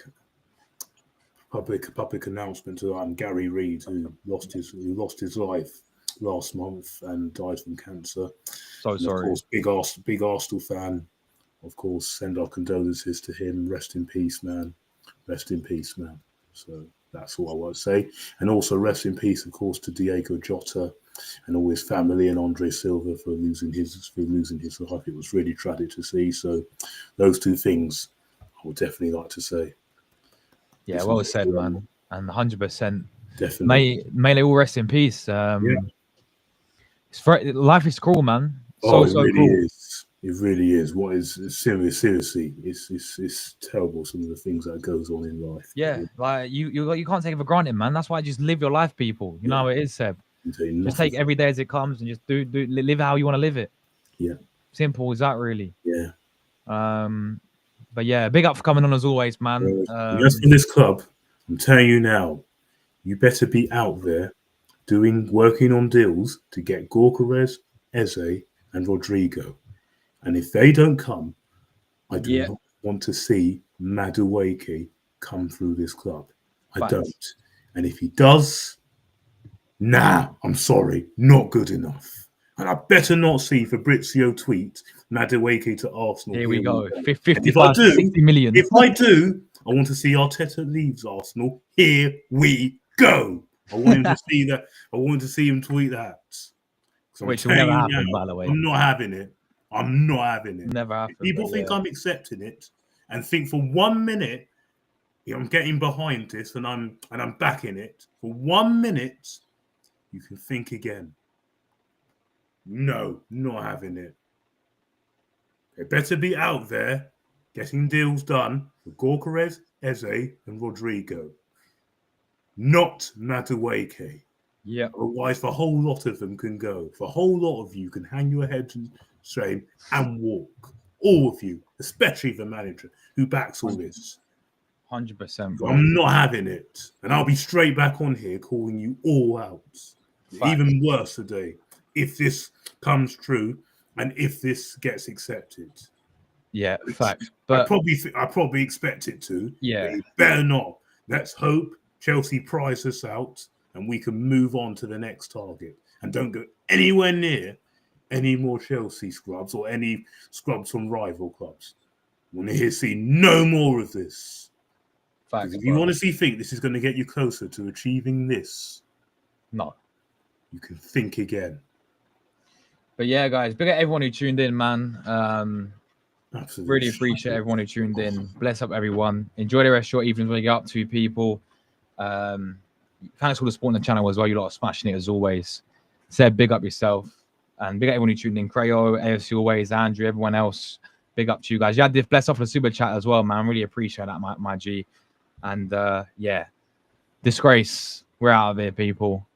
public announcement to Gary Reid, who lost his life last month and died from cancer. So sorry. Of course, big Arsenal fan. Of course, send our condolences to him. Rest in peace, man. Rest in peace, man. So that's all I want to say. And also rest in peace, of course, to Diego Jota and all his family, and Andre Silva for losing his life. It was really tragic to see. So those two things I would definitely like to say. Yeah, well said, man. And 100%. Definitely. May they all rest in peace. Life is cruel, man. It really cruel. Is. It really is. What is seriously? It's terrible. Some of the things that goes on in life. Yeah, like you can't take it for granted, man. That's why just live your life, people. You know how it is, Seb. Just take every day as it comes and just live how you want to live it. Yeah. Simple as that, really. Yeah. But yeah, big up for coming on as always, man. Just for this club, I'm telling you now, you better be out there working on deals to get Gorkarez, Eze, and Rodrigo. And if they don't come, I do not want to see Madueke come through this club. I don't. And if he does, Nah, I'm sorry, not good enough. And I better not see Fabrizio tweet Madueke to Arsenal. Here we go. And 55 to 60 million. If I do, I want to see Arteta leaves Arsenal. Here we go. I want him to see that. I want to see him tweet that. Which will never happen, by the way. I'm not having it. I'm not having it. Never happen. People think I'm accepting it and think for 1 minute, I'm getting behind this and I'm backing it. For 1 minute, you can think again. No, not having it. They better be out there getting deals done for Gyökeres, Eze, and Rodrigo. Not Madueke. Yeah. Otherwise, the whole lot of them can go. The whole lot of you can hang your heads in shame and walk. All of you, especially the manager who backs all this. 100%. I'm not having it. And I'll be straight back on here calling you all out. Fact. Even worse today, if this comes true and if this gets accepted. Yeah, fact. But I probably expect it to. Yeah. But it better not. Let's hope Chelsea prize us out and we can move on to the next target. And don't go anywhere near any more Chelsea scrubs or any scrubs from rival clubs. I want to see no more of this. Fact, if you honestly think this is going to get you closer to achieving this, no. You can think again. But yeah, guys, big up everyone who tuned in, man. Absolutely. Really appreciate everyone who tuned in. Bless up everyone. Enjoy the rest of your evenings when you get up to people. Thanks for the support on the channel as well. You lot are smashing it as always. Seb, big up yourself. And big up everyone who tuned in. Creo, AFC always, Andrew, everyone else. Big up to you guys. You had this bless off the super chat as well, man. Really appreciate that, my G. And yeah, disgrace. We're out of here, people.